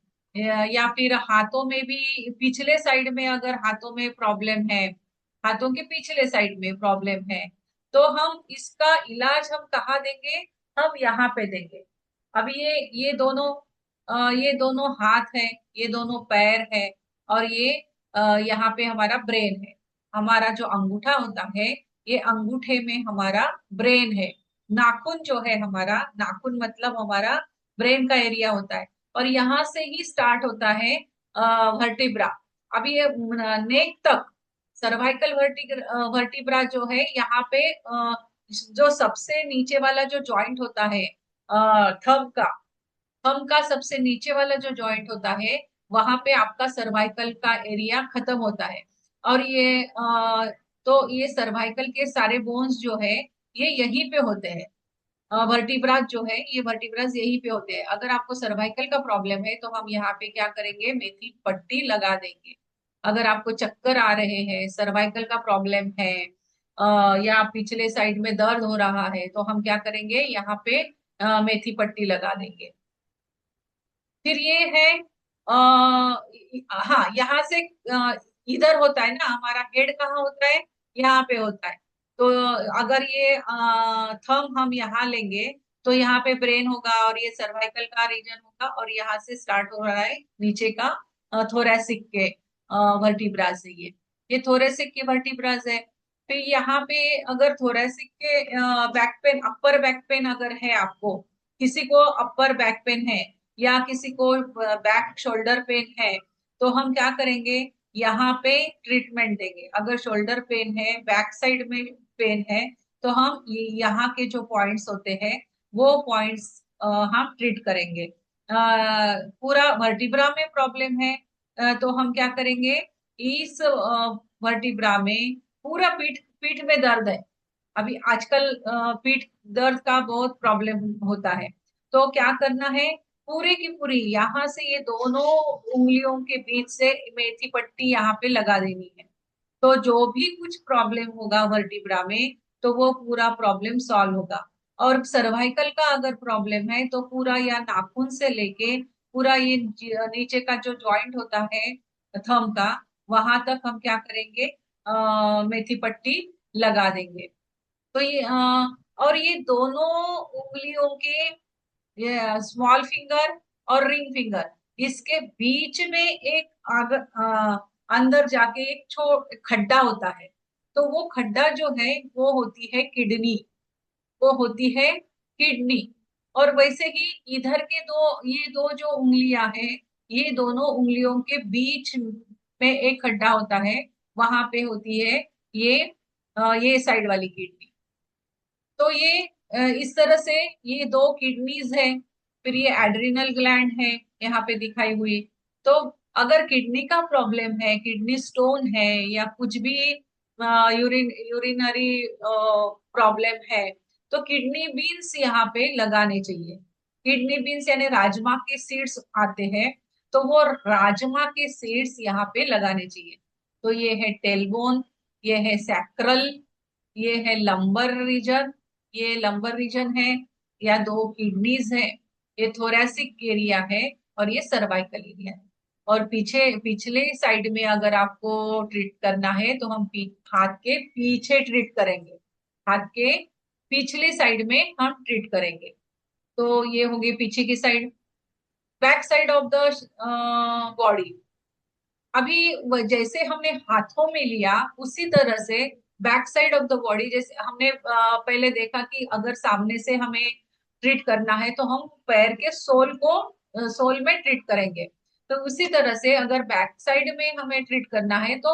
या फिर हाथों में भी पिछले साइड में अगर हाथों में प्रॉब्लम है, हाथों के पिछले साइड में प्रॉब्लम है, तो हम इसका इलाज हम कहाँ देंगे, हम यहाँ पे देंगे। अब ये दोनों हाथ है, ये दोनों पैर है, और ये यहाँ पे हमारा ब्रेन है। हमारा जो अंगूठा होता है, ये अंगूठे में हमारा ब्रेन है। नाखून जो है हमारा, नाखून मतलब हमारा ब्रेन का एरिया होता है, और यहाँ से ही स्टार्ट होता है वर्टिब्रा। अभी ये नेक तक, सर्वाइकल वर्टिब्रा जो है, यहाँ पे जो सबसे नीचे वाला जो जॉइंट होता है, थंब का, थंब का सबसे नीचे वाला जो जॉइंट होता है, वहां पे आपका सर्वाइकल का एरिया खत्म होता है। और तो ये सर्वाइकल के सारे बोन्स जो है, ये यहीं पे होते हैं। वर्टिब्रास जो है, ये वर्टिब्रास यहीं पे होते हैं। अगर आपको सर्वाइकल का प्रॉब्लम है, तो हम यहाँ पे क्या करेंगे, मेथी पट्टी लगा देंगे। अगर आपको चक्कर आ रहे हैं, सर्वाइकल का प्रॉब्लम है, या पिछले साइड में दर्द हो रहा है, तो हम क्या करेंगे, यहाँ पे मेथी पट्टी लगा देंगे। फिर ये है हाँ, यहाँ से इधर होता है ना, हमारा हेड कहाँ होता है, यहाँ पे होता है। तो अगर ये थंब हम यहाँ लेंगे, तो यहाँ पे ब्रेन होगा, और ये सर्वाइकल का रीजन होगा, और यहाँ से स्टार्ट हो रहा है नीचे का थोरेसिक के वर्टिब्रा से, ये थोरेसिक के वर्टिब्रास है। फिर यहाँ पे अगर थोरेसिक के back pain, upper back pain अगर है आपको, किसी को अपर बैक पेन है, या किसी को बैक शोल्डर पेन है, तो हम क्या करेंगे, यहाँ पे ट्रीटमेंट देंगे। अगर शोल्डर पेन है, बैक साइड में पेन है, तो हम यहाँ के जो पॉइंट्स होते हैं वो पॉइंट्स हम ट्रीट करेंगे। पूरा वर्टिब्रा में प्रॉब्लम है, तो हम क्या करेंगे, इस वर्टिब्रा में पूरा पीठ पीठ में दर्द है। अभी आजकल पीठ दर्द का बहुत प्रॉब्लम होता है। तो क्या करना है, पूरे की पूरी यहाँ से ये दोनों उंगलियों के बीच से मेथी पट्टी यहाँ पे लगा देनी है। तो जो भी कुछ प्रॉब्लम होगा वर्टिब्रा में, तो वो पूरा प्रॉब्लम सॉल्व होगा। और सर्वाइकल का अगर प्रॉब्लम है तो पूरा या नाखून से लेके पूरा ये नीचे का जो जॉइंट होता है थंब का, वहां तक हम क्या करेंगे, मेथी पट्टी लगा देंगे। तो ये और ये दोनों उंगलियों के, ये स्मॉल फिंगर और रिंग फिंगर, इसके बीच में एक अंदर जाके एक खड्डा होता है। तो वो खड्डा जो है वो होती है किडनी, वो होती है किडनी। और वैसे ही इधर के दो, ये दो जो उंगलियां हैं, ये दोनों उंगलियों के बीच में एक खड्डा होता है, वहां पे होती है ये साइड वाली किडनी। तो ये इस तरह से ये दो किडनीज है। फिर ये एड्रिनल ग्लैंड है यहाँ पे दिखाई हुई। तो अगर किडनी का प्रॉब्लम है, किडनी स्टोन है, या कुछ भी यूरिनरी प्रॉब्लम है, तो किडनी बीन्स यहाँ पे लगाने चाहिए। किडनी बीन्स यानी राजमा के सीड्स आते हैं, तो वो राजमा के सीड्स यहाँ पे लगाने चाहिए। तो ये है टेलबोन, ये है सैक्रल, ये है लंबर रीजन, ये लंबर रीजन है, या दो किडनीज है, ये थोरेसिक एरिया है, और ये सर्वाइकल एरिया है। और पीछे पिछले साइड में अगर आपको ट्रीट करना है तो हम हाथ के पीछे ट्रीट करेंगे, हाथ के पिछले साइड में हम ट्रीट करेंगे। तो ये होगी पीछे की side, back side of the body. अभी जैसे हमने हाथों में लिया उसी तरह से back side of the body, जैसे हमने पहले देखा कि अगर सामने से हमें ट्रीट करना है तो हम पैर के सोल को सोल में ट्रीट करेंगे। तो उसी तरह से अगर बैक साइड में हमें ट्रीट करना है तो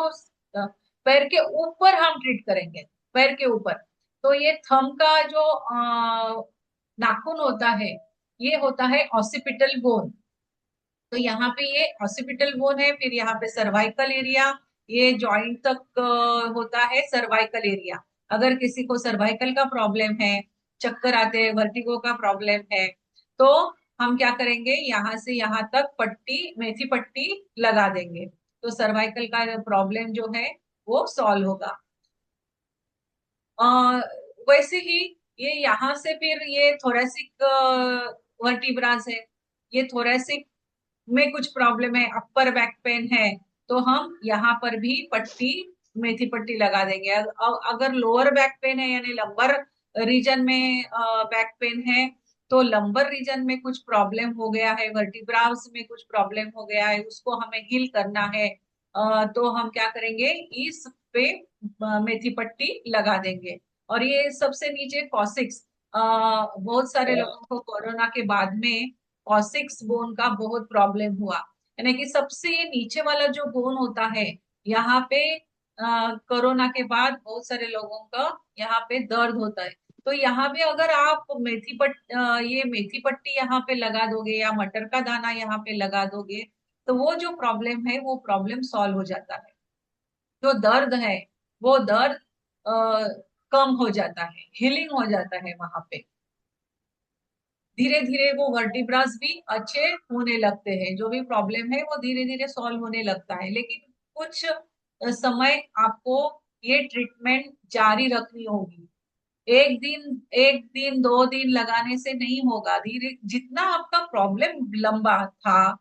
पैर के ऊपर हम ट्रीट करेंगे, पैर के ऊपर। तो ये थंब का जो नाखून होता है, ये होता है ऑसिपिटल बोन। तो यहाँ पे ये ऑसिपिटल बोन है, फिर यहाँ पे सर्वाइकल एरिया, ये जॉइंट तक होता है सर्वाइकल एरिया। अगर किसी को सर्वाइकल का प्रॉब्लम है, चक्कर आते हैं, वर्टिगो का प्रॉब्लम है, तो हम क्या करेंगे, यहाँ से यहाँ तक पट्टी, मेथी पट्टी लगा देंगे। तो सर्वाइकल का प्रॉब्लम जो है वो सॉल्व होगा। अ, वैसे ही ये यहाँ से फिर ये थोरेसिक वर्टिब्रास है, ये थोरेसिक में कुछ प्रॉब्लम है, अपर बैक पेन है, तो हम यहाँ पर भी पट्टी, मेथी पट्टी लगा देंगे। अगर लोअर बैक पेन है यानी लंबर रीजन में बैक पेन है, तो लंबर रीजन में कुछ प्रॉब्लम हो गया है, वर्टिब्रास में कुछ प्रॉब्लम हो गया है, उसको हमें हील करना है, तो हम क्या करेंगे, इस पे मेथी पट्टी लगा देंगे। और ये सबसे नीचे कॉसिक्स, बहुत सारे लोगों को कोरोना के बाद में कॉसिक्स बोन का बहुत प्रॉब्लम हुआ। यानी कि सबसे नीचे वाला जो बोन होता है, यहाँ पे कोरोना के बाद बहुत सारे लोगों का यहाँ पे दर्द होता है। तो यहाँ पे अगर आप ये मेथी पट्टी यहाँ पे लगा दोगे या मटर का दाना यहाँ पे लगा दोगे, तो वो जो प्रॉब्लम है वो प्रॉब्लम सॉल्व हो जाता है। जो दर्द है वो दर्द कम हो जाता है, हीलिंग हो जाता है वहां पे। धीरे धीरे वो वर्टिब्रास भी अच्छे होने लगते हैं, जो भी प्रॉब्लम है वो धीरे धीरे सॉल्व होने लगता है। लेकिन कुछ समय आपको ये ट्रीटमेंट जारी रखनी होगी। एक दिन दो दिन लगाने से नहीं होगा। धीरे जितना आपका प्रॉब्लम लंबा था,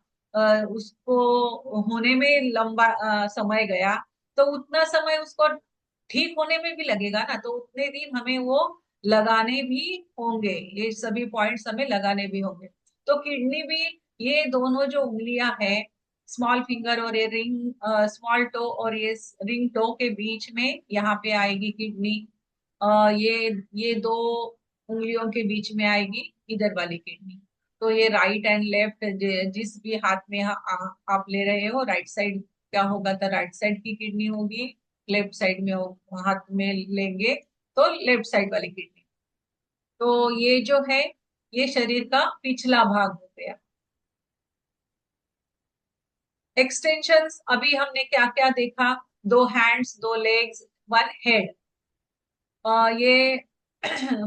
उसको होने में लंबा समय गया, तो उतना समय उसको ठीक होने में भी लगेगा ना, तो उतने दिन हमें वो लगाने भी होंगे, ये सभी पॉइंट्स हमें लगाने भी होंगे। तो किडनी भी, ये दोनों जो उंगलियां हैं, स्मॉल फिंगर और ये रिंग, स्मॉल टो और ये रिंग टो के बीच में यहाँ पे आएगी किडनी। ये दो उंगलियों के बीच में आएगी इधर वाली किडनी। तो ये राइट एंड लेफ्ट जिस भी हाथ में आप ले रहे हो, राइट साइड क्या होगा, तो राइट साइड की किडनी होगी, लेफ्ट साइड में हाथ में लेंगे तो लेफ्ट साइड वाली किडनी। तो ये जो है ये शरीर का पिछला भाग हो गया। एक्सटेंशंस अभी हमने क्या क्या देखा, दो हैंड्स, दो लेग्स, वन हेड। ये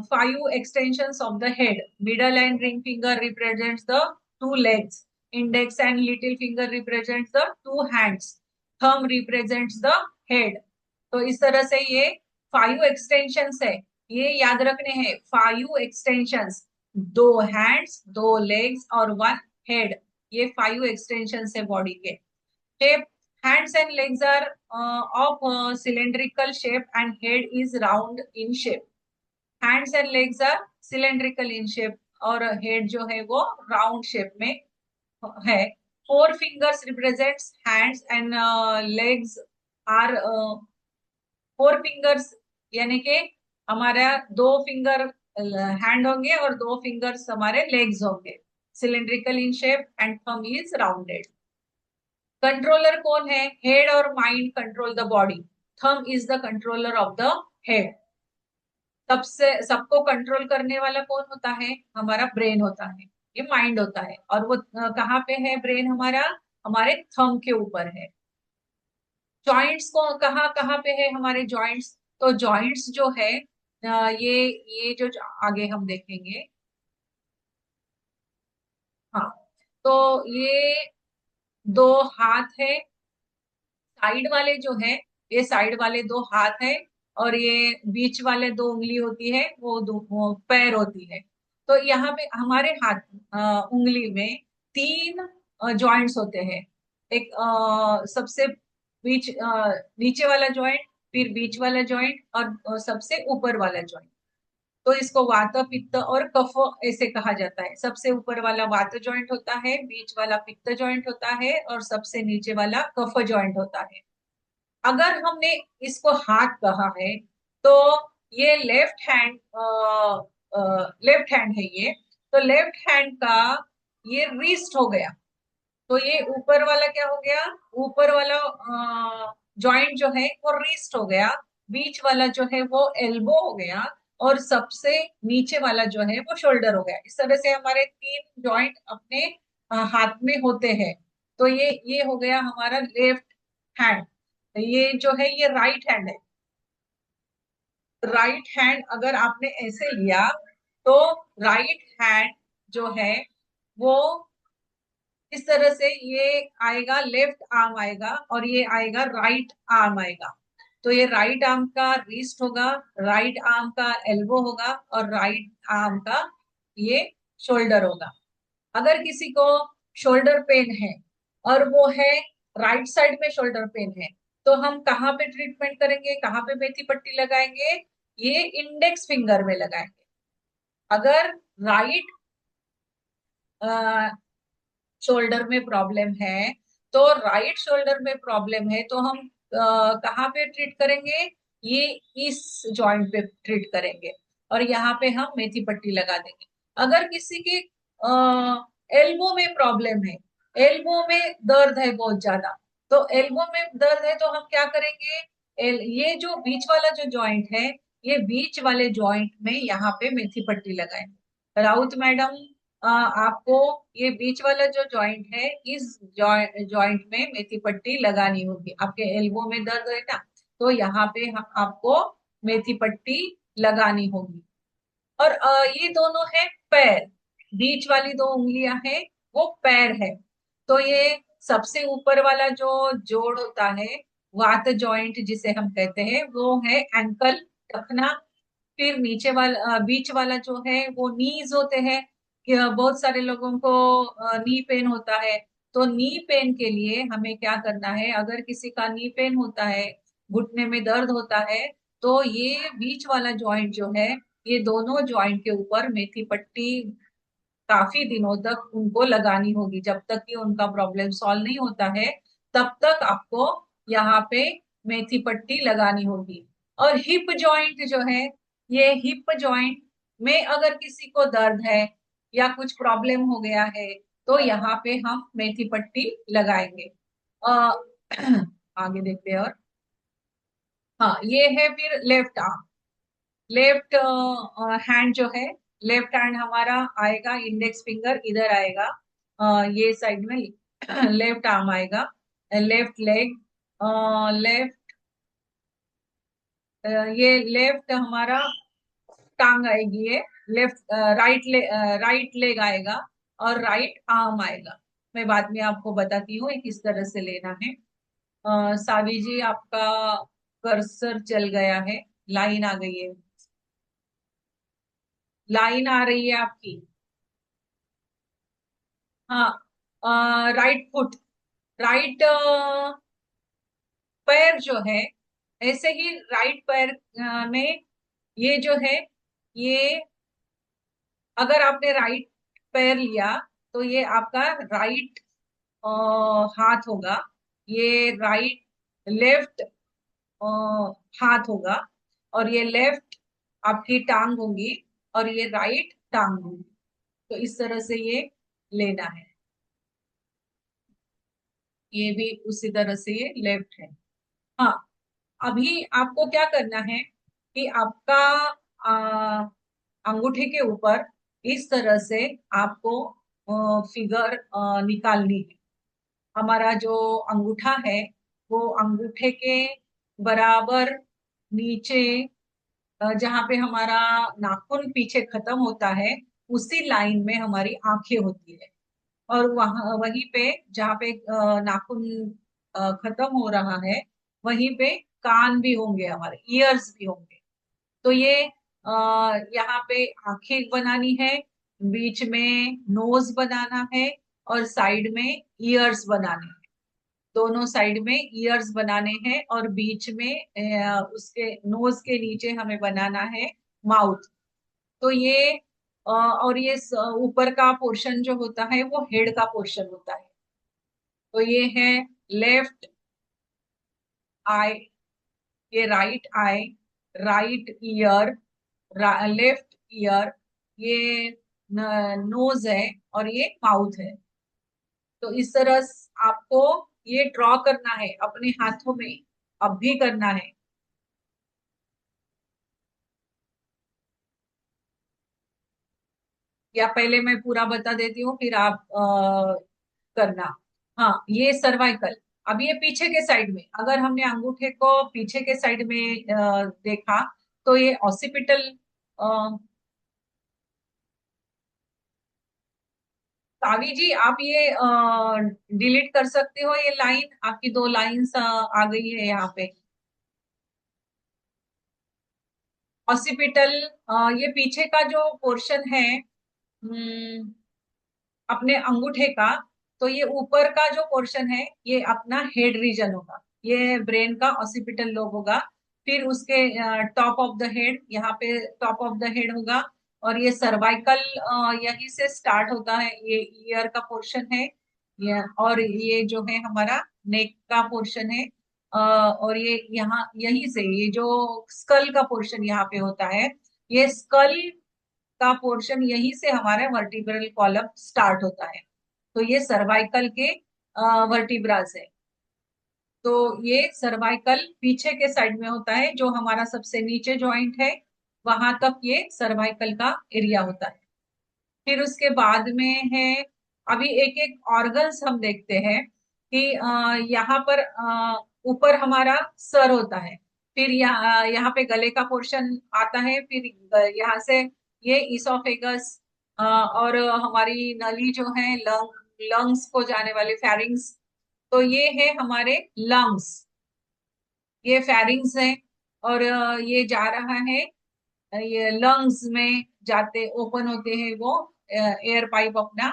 5 extensions of the head. Middle and ring finger represents the 2 legs. Index and little finger represents the 2 hands. Thumb represents the head. तो इस तरह से ये 5 extensions है, ये याद रखने हैं। 5 extensions, 2 hands, 2 legs और 1 head, ये 5 extensions है बॉडी के। Shape, hands and legs are of cylindrical shape and head is round in shape. Hands and legs are cylindrical in shape और head जो है वो round shape में है। 4 fingers represents hands and legs are 4 fingers, यानी कि हमारा 2 finger hand होंगे और 2 फिंगर्स हमारे लेग्स होंगे। Cylindrical in shape and thumb is rounded. Controller कौन है, हेड और mind control the body. Thumb is the controller of the head. सबसे सबको कंट्रोल करने वाला कौन होता है, हमारा ब्रेन होता है, ये माइंड होता है। और वो कहाँ पे है ब्रेन हमारा, हमारे थंब के ऊपर है। जॉइंट्स को कहाँ कहाँ पे है हमारे जॉइंट्स, तो जॉइंट्स जो है ये जो आगे हम देखेंगे। हाँ, तो ये 2 हाथ है, साइड वाले जो है, ये साइड वाले 2 हाथ है, और ये बीच वाले 2 उंगली होती है, वो पैर होती है। तो यहाँ पे हमारे हाथ उंगली में 3 जॉइंट्स होते हैं। एक सबसे नीचे वाला जॉइंट, फिर बीच वाला जॉइंट और सबसे ऊपर वाला जॉइंट। तो इसको वात, पित्त और कफ ऐसे कहा जाता है। सबसे ऊपर वाला वात जॉइंट होता है, बीच वाला पित्त जॉइंट होता है और सबसे नीचे वाला कफ जॉइंट होता है। अगर हमने इसको हाथ कहा है तो ये लेफ्ट हैंड है ये। तो लेफ्ट हैंड का ये रिस्ट हो गया। तो ये ऊपर वाला क्या हो गया, ऊपर वाला जॉइंट जो है वो रिस्ट हो गया, बीच वाला जो है वो एल्बो हो गया और सबसे नीचे वाला जो है वो शोल्डर हो गया। इस तरह से हमारे 3 जॉइंट अपने हाथ में होते हैं। तो ये हो गया हमारा लेफ्ट हैंड। ये जो है ये राइट हैंड है। राइट हैंड अगर आपने ऐसे लिया तो राइट हैंड जो है वो इस तरह से ये आएगा, लेफ्ट आर्म आएगा और ये आएगा राइट आर्म आएगा। तो ये राइट आर्म का रिस्ट होगा, राइट आर्म का एल्बो होगा और राइट आर्म का ये शोल्डर होगा। अगर किसी को शोल्डर पेन है और वो है राइट साइड में शोल्डर पेन है, तो हम कहाँ पे ट्रीटमेंट करेंगे, कहाँ पे मेथी पट्टी लगाएंगे, ये इंडेक्स फिंगर में लगाएंगे। अगर राइट शोल्डर में प्रॉब्लम है, तो राइट शोल्डर में प्रॉब्लम है तो हम कहाँ पे ट्रीट करेंगे, ये इस जॉइंट पे ट्रीट करेंगे और यहाँ पे हम मेथी पट्टी लगा देंगे। अगर किसी की एल्बो में प्रॉब्लम है, एल्बो में दर्द है बहुत ज्यादा, तो एल्बो में दर्द है तो हम क्या करेंगे, ये जो बीच वाला जो जॉइंट है, ये बीच वाले जॉइंट में यहाँ पे मेथी पट्टी लगाएंगे। राउत मैडम, आपको ये बीच वाला जो जॉइंट है, इस जॉइंट में मेथी पट्टी लगानी होगी। आपके एल्बो में दर्द है ना, तो यहाँ पे आपको मेथी पट्टी लगानी होगी। और ये दोनों है पैर, बीच वाली 2 उंगलियां हैं वो पैर है। तो ये सबसे ऊपर वाला जो जोड़ होता है, वात जॉइंट जिसे हम कहते हैं, वो है एंकल, टखना। फिर नीचे वाला बीच वाला जो है वो नीज होते हैं, कि बहुत सारे लोगों को नी पेन होता है। तो नी पेन के लिए हमें क्या करना है, अगर किसी का नी पेन होता है, घुटने में दर्द होता है, तो ये बीच वाला जॉइंट जो है, ये दोनों जॉइंट के ऊपर मेथी पट्टी काफी दिनों तक उनको लगानी होगी। जब तक कि उनका प्रॉब्लम सॉल्व नहीं होता है, तब तक आपको यहाँ पे मेथी पट्टी लगानी होगी। और हिप जॉइंट जो है, ये हिप जॉइंट में अगर किसी को दर्द है या कुछ प्रॉब्लम हो गया है, तो यहाँ पे हम मेथी पट्टी लगाएंगे। आगे देखते हैं। और हाँ, ये है फिर लेफ्ट आर्म। लेफ्ट हैंड जो है, लेफ्ट हैंड हमारा आएगा, इंडेक्स फिंगर इधर आएगा, ये साइड में लेफ्ट आर्म आएगा। लेफ्ट लेग, लेफ्ट, ये लेफ्ट हमारा टांग आएगी, ये लेफ्ट, राइट लेग आएगा, और राइट आर्म आएगा। मैं बाद में आपको बताती हूँ ये किस तरह से लेना है। सावी जी, आपका कर्सर चल गया है, लाइन आ गई है, लाइन आ रही है आपकी। हाँ, राइट फुट, राइट पैर जो है, ऐसे ही राइट पैर में ये जो है, ये अगर आपने राइट पैर लिया तो ये आपका राइट हाथ होगा, ये राइट, लेफ्ट हाथ होगा, और ये लेफ्ट आपकी टांग होगी, और ये राइट टांग होगी। तो इस तरह से ये लेना है। ये भी उसी तरह से ये लेफ्ट है। हाँ, अभी आपको क्या करना है कि आपका आ, अंगूठे के ऊपर इस तरह से आपको फिगर निकालनी है। हमारा जो अंगूठा है, वो अंगूठे के बराबर नीचे, जहाँ पे हमारा नाखून पीछे खत्म होता है, उसी लाइन में हमारी आंखें होती है। और वहां वहीं पे जहाँ पे नाखून खत्म हो रहा है, वहीं पे कान भी होंगे, हमारे ईयर्स भी होंगे। तो ये यहाँ पे आंखें बनानी है, बीच में नोज बनाना है, और साइड में ईयर्स बनाने हैं। दोनों साइड में ईयर्स बनाने हैं, और बीच में उसके नोज के नीचे हमें बनाना है माउथ। तो ये और ये ऊपर का पोर्शन जो होता है वो हेड का पोर्शन होता है। तो ये है लेफ्ट आई, ये right I, right year, left ear, ये नोज है, और ये माउथ है। तो इस तरह आपको ये ड्रॉ करना है अपने हाथों में, अब भी करना है। या पहले मैं पूरा बता देती हूँ, फिर आप करना। हाँ, ये सर्वाइकल। अब ये पीछे के साइड में, अगर हमने अंगूठे को पीछे के साइड में देखा, तो ये ऑसिपिटल। सावी जी, आप ये डिलीट कर सकते हो, ये लाइन आपकी, दो लाइंस आ गई है यहाँ पे। ऑसिपिटल, ये पीछे का जो पोर्शन है, अपने अंगूठे का, तो ये ऊपर का जो पोर्शन है ये अपना हेड रीजन होगा, ये ब्रेन का ऑसिपिटल लोब होगा। फिर उसके टॉप ऑफ द हेड, यहाँ पे टॉप ऑफ द हेड होगा, और ये सर्वाइकल यहीं से स्टार्ट होता है, ये ईयर का पोर्शन है। और ये जो है हमारा नेक का पोर्शन है, और ये यहाँ यहीं से ये जो स्कल का पोर्शन यहाँ पे होता है, ये स्कल का पोर्शन यहीं से हमारा वर्टिब्रल कॉलम स्टार्ट होता है। तो ये सर्वाइकल के वर्टिब्रास है। तो ये सर्वाइकल पीछे के साइड में होता है, जो हमारा सबसे नीचे जॉइंट है, वहां तक ये सर्वाइकल का एरिया होता है। फिर उसके बाद में है, अभी एक एक ऑर्गन्स हम देखते हैं कि यहाँ पर ऊपर हमारा सर होता है, फिर यहाँ पे गले का पोर्शन आता है, फिर यहाँ से ये इसोफेगस, और हमारी नली जो है, लंग्स को जाने वाले फेरिंग्स। तो ये है हमारे लंग्स, ये फेरिंग्स है। और ये जा रहा है, ये लंग्स में जाते ओपन होते हैं वो एयर पाइप अपना।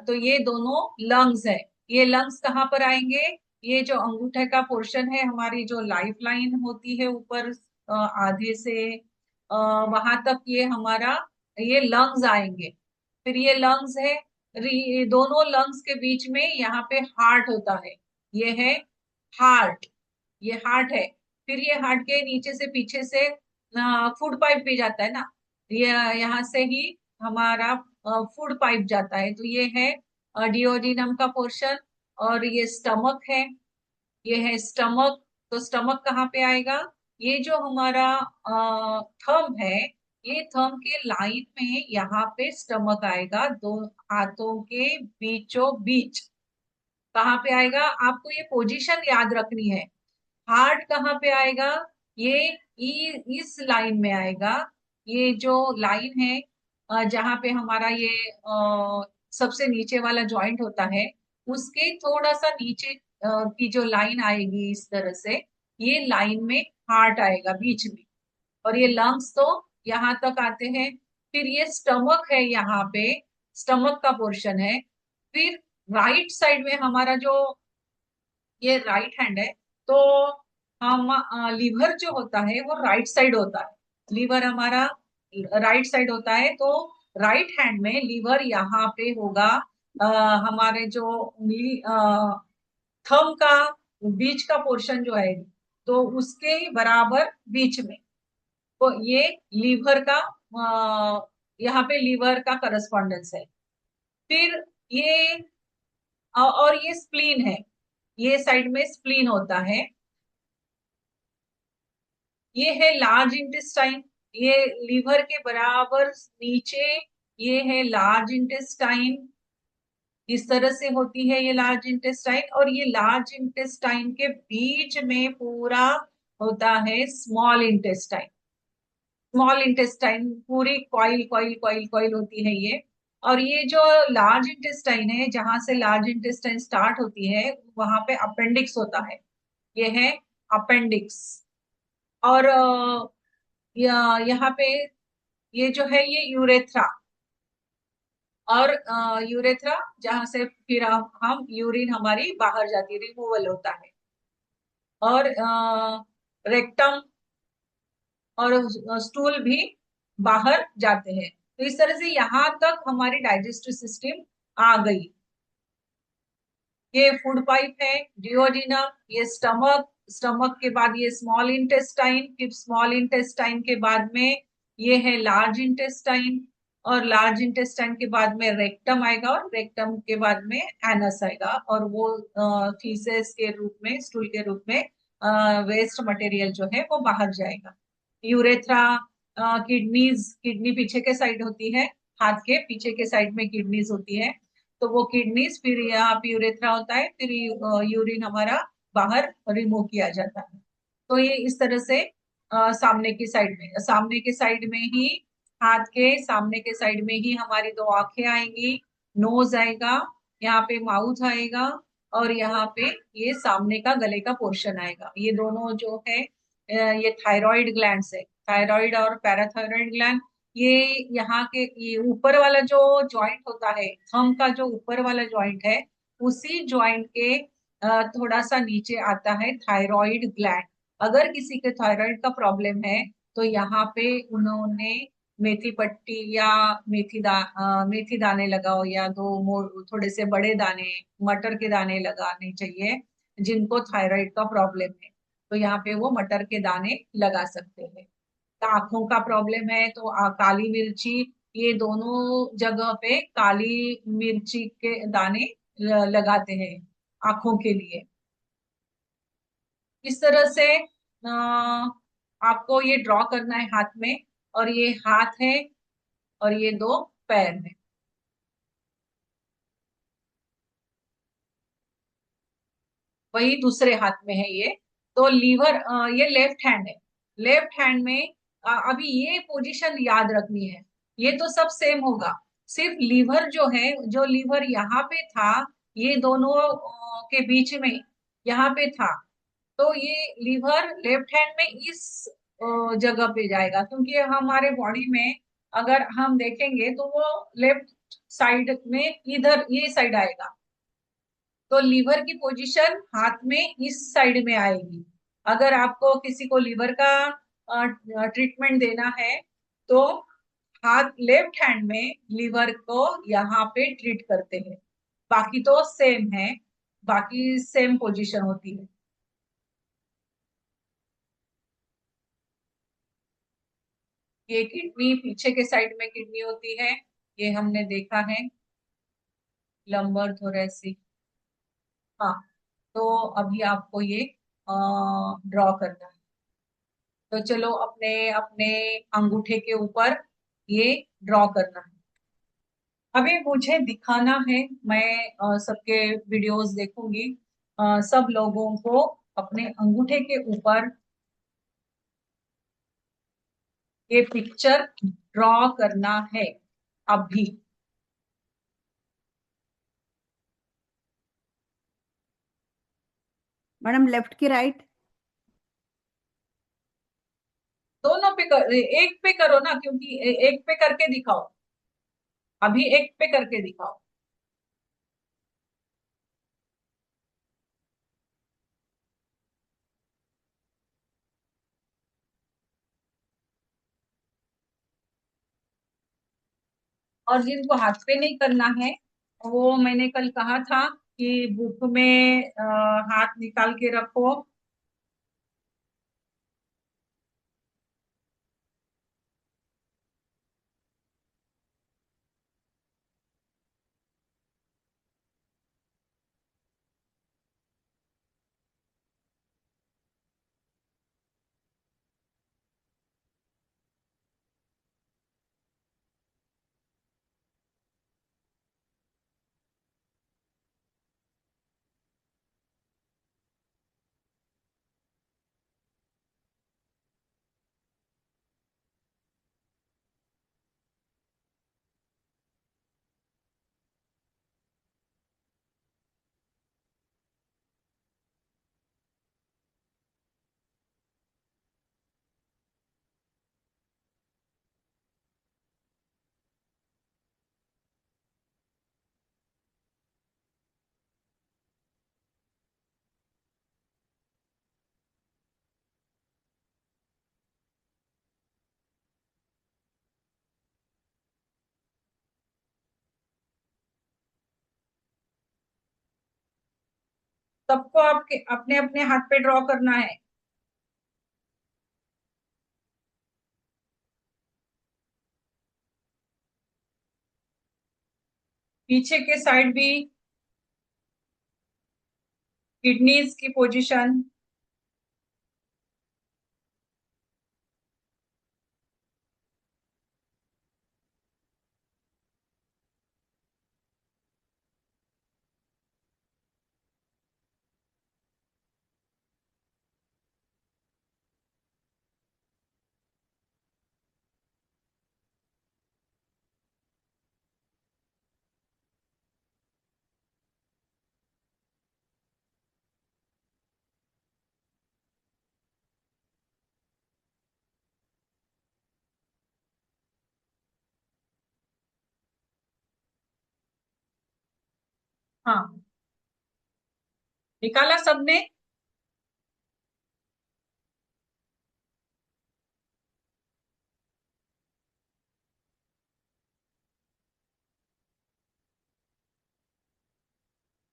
तो ये दोनों लंग्स है। ये लंग्स कहाँ पर आएंगे? ये जो अंगूठे का पोर्शन है, हमारी जो लाइफ लाइन होती है ऊपर आधे से वहां तक, ये हमारा ये लंग्स आएंगे। फिर ये लंग्स है, दोनों लंग्स के बीच में यहाँ पे हार्ट होता है, ये है हार्ट, ये हार्ट है। फिर ये हार्ट के नीचे से पीछे से फूड पाइप भी जाता है ना, ये यहाँ से ही हमारा फूड पाइप जाता है। तो ये है डिओडिनम का पोर्शन, और ये स्टमक है। ये है स्टमक। तो स्टमक कहाँ पे आएगा? ये जो हमारा थंब है, ये थंब के लाइन में यहाँ पे स्टमक आएगा, दो हाथों के बीचों बीच। कहाँ पे आएगा? आपको ये पोजीशन याद रखनी है। हार्ट कहाँ पे आएगा? ये इस लाइन में आएगा। ये जो लाइन है जहाँ पे हमारा ये सबसे नीचे वाला जॉइंट होता है, उसके थोड़ा सा नीचे की जो लाइन आएगी इस तरह से, ये लाइन में हार्ट आएगा बीच में। और ये लंग्स तो यहाँ तक आते हैं। फिर ये स्टमक है यहाँ पे, स्टमक का पोर्शन है। फिर राइट साइड में हमारा जो ये राइट हैंड है, तो हम लीवर जो होता है वो राइट साइड होता है। लीवर हमारा राइट साइड होता है, तो राइट हैंड में लीवर यहाँ पे होगा। अ, हमारे जो उंगली थंब का बीच का पोर्शन जो है, तो उसके बराबर बीच में, तो ये लीवर का यहाँ पे लीवर का करस्पॉन्डेंस है। फिर ये और ये स्प्लीन है, ये साइड में स्प्लीन होता है। ये है लार्ज इंटेस्टाइन, ये लीवर के बराबर नीचे, ये है लार्ज इंटेस्टाइन। इस तरह से होती है ये लार्ज इंटेस्टाइन, और ये लार्ज इंटेस्टाइन के बीच में पूरा होता है स्मॉल इंटेस्टाइन। स्मॉल इंटेस्टाइन पूरी कॉइल कॉइल कॉइल कॉइल होती है ये। और ये जो लार्ज इंटेस्टाइन है, जहां से लार्ज इंटेस्टाइन स्टार्ट होती है, वहां पे अपेंडिक्स होता है। ये है अपेंडिक्स। और यहाँ पे ये जो है ये यूरेथ्रा। और यूरेथ्रा जहां से फिर हम यूरिन हमारी बाहर जाती है, रिमूवल होता है। और रेक्टम और स्टूल भी बाहर जाते हैं। तो इस तरह से यहाँ तक हमारी डाइजेस्टिव सिस्टम आ गई। ये फूड पाइप है, डिओडिनम, ये स्टमक, स्टमक के बाद ये स्मॉल इंटेस्टाइन, फिर स्मॉल इंटेस्टाइन के बाद में ये है लार्ज इंटेस्टाइन, और लार्ज इंटेस्टाइन के बाद में रेक्टम आएगा, और रेक्टम के बाद में एनस आएगा, और वो फीसेस के रूप में, स्टूल के रूप में वेस्ट मटेरियल जो है वो बाहर जाएगा। यूरेथ्रा, किडनीज, किडनी पीछे के साइड होती है, हाथ के पीछे के साइड में किडनीज होती है। तो वो किडनीज, फिर यहाँ पे यूरेथ्रा होता है, फिर यूरिन हमारा बाहर रिमूव किया जाता है। तो ये इस तरह से सामने की साइड में, सामने के साइड में ही, हाथ के सामने के साइड में ही हमारी दो आंखें आएंगी, नोज आएगा, यहाँ पे माउथ आएगा, और यहाँ पे ये सामने का गले का पोर्शन आएगा। ये दोनों जो है ये थायराइड ग्लैंड है, थायराइड और पैराथायराइड ग्लैंड। ये यहाँ के ये ऊपर वाला जो जॉइंट होता है, थंब का जो ऊपर वाला जॉइंट है, उसी जॉइंट के थोड़ा सा नीचे आता है थायराइड ग्लैंड। अगर किसी के थायराइड का प्रॉब्लम है, तो यहाँ पे उन्होंने मेथी पट्टी या मेथी दाने लगाओ, या थोड़े से बड़े दाने मटर के दाने लगाने चाहिए जिनको थायराइड का प्रॉब्लम है। तो यहाँ पे वो मटर के दाने लगा सकते हैं। आंखों का प्रॉब्लम है तो काली मिर्ची, ये दोनों जगह पे काली मिर्ची के दाने लगाते हैं आंखों के लिए। इस तरह से आपको ये ड्रॉ करना है हाथ में, और ये हाथ है, और ये दो पैर है। वही दूसरे हाथ में है ये। तो लीवर, ये लेफ्ट हैंड है। लेफ्ट हैंड में अभी ये पोजीशन याद रखनी है। ये तो सब सेम होगा, सिर्फ लीवर जो है, जो लीवर यहाँ पे था, ये दोनों के बीच में यहाँ पे था, तो ये लीवर लेफ्ट हैंड में इस जगह पे जाएगा, क्योंकि हमारे बॉडी में अगर हम देखेंगे तो वो लेफ्ट साइड में इधर ये साइड आएगा। तो लीवर की पोजीशन हाथ में इस साइड में आएगी। अगर आपको किसी को लीवर का ट्रीटमेंट देना है, तो हाथ लेफ्ट हैंड में लीवर को यहाँ पे ट्रीट करते हैं। बाकी तो सेम है, बाकी सेम पोजीशन होती है। ये किडनी, पीछे के साइड में किडनी होती है, ये हमने देखा है, लंबर थोरेसिक। हाँ, तो अभी आपको ये ड्रॉ करना है। तो चलो अपने अपने अंगूठे के ऊपर ये ड्रॉ करना है। अभी मुझे दिखाना है। मैं सबके वीडियोस देखूंगी। सब लोगों को अपने अंगूठे के ऊपर ये पिक्चर ड्रॉ करना है अभी। मैडम लेफ्ट की राइट? दोनों पे एक पे करो ना, क्योंकि एक पे करके दिखाओ। अभी एक पे करके दिखाओ। और जिनको हाथ पे नहीं करना है, वो मैंने कल कहा था कि बुक में हाथ निकाल के रखो। सबको आपके अपने अपने हाथ पे ड्रॉ करना है। पीछे के साइड भी किडनीज की पोजीशन। हाँ, निकाला सबने।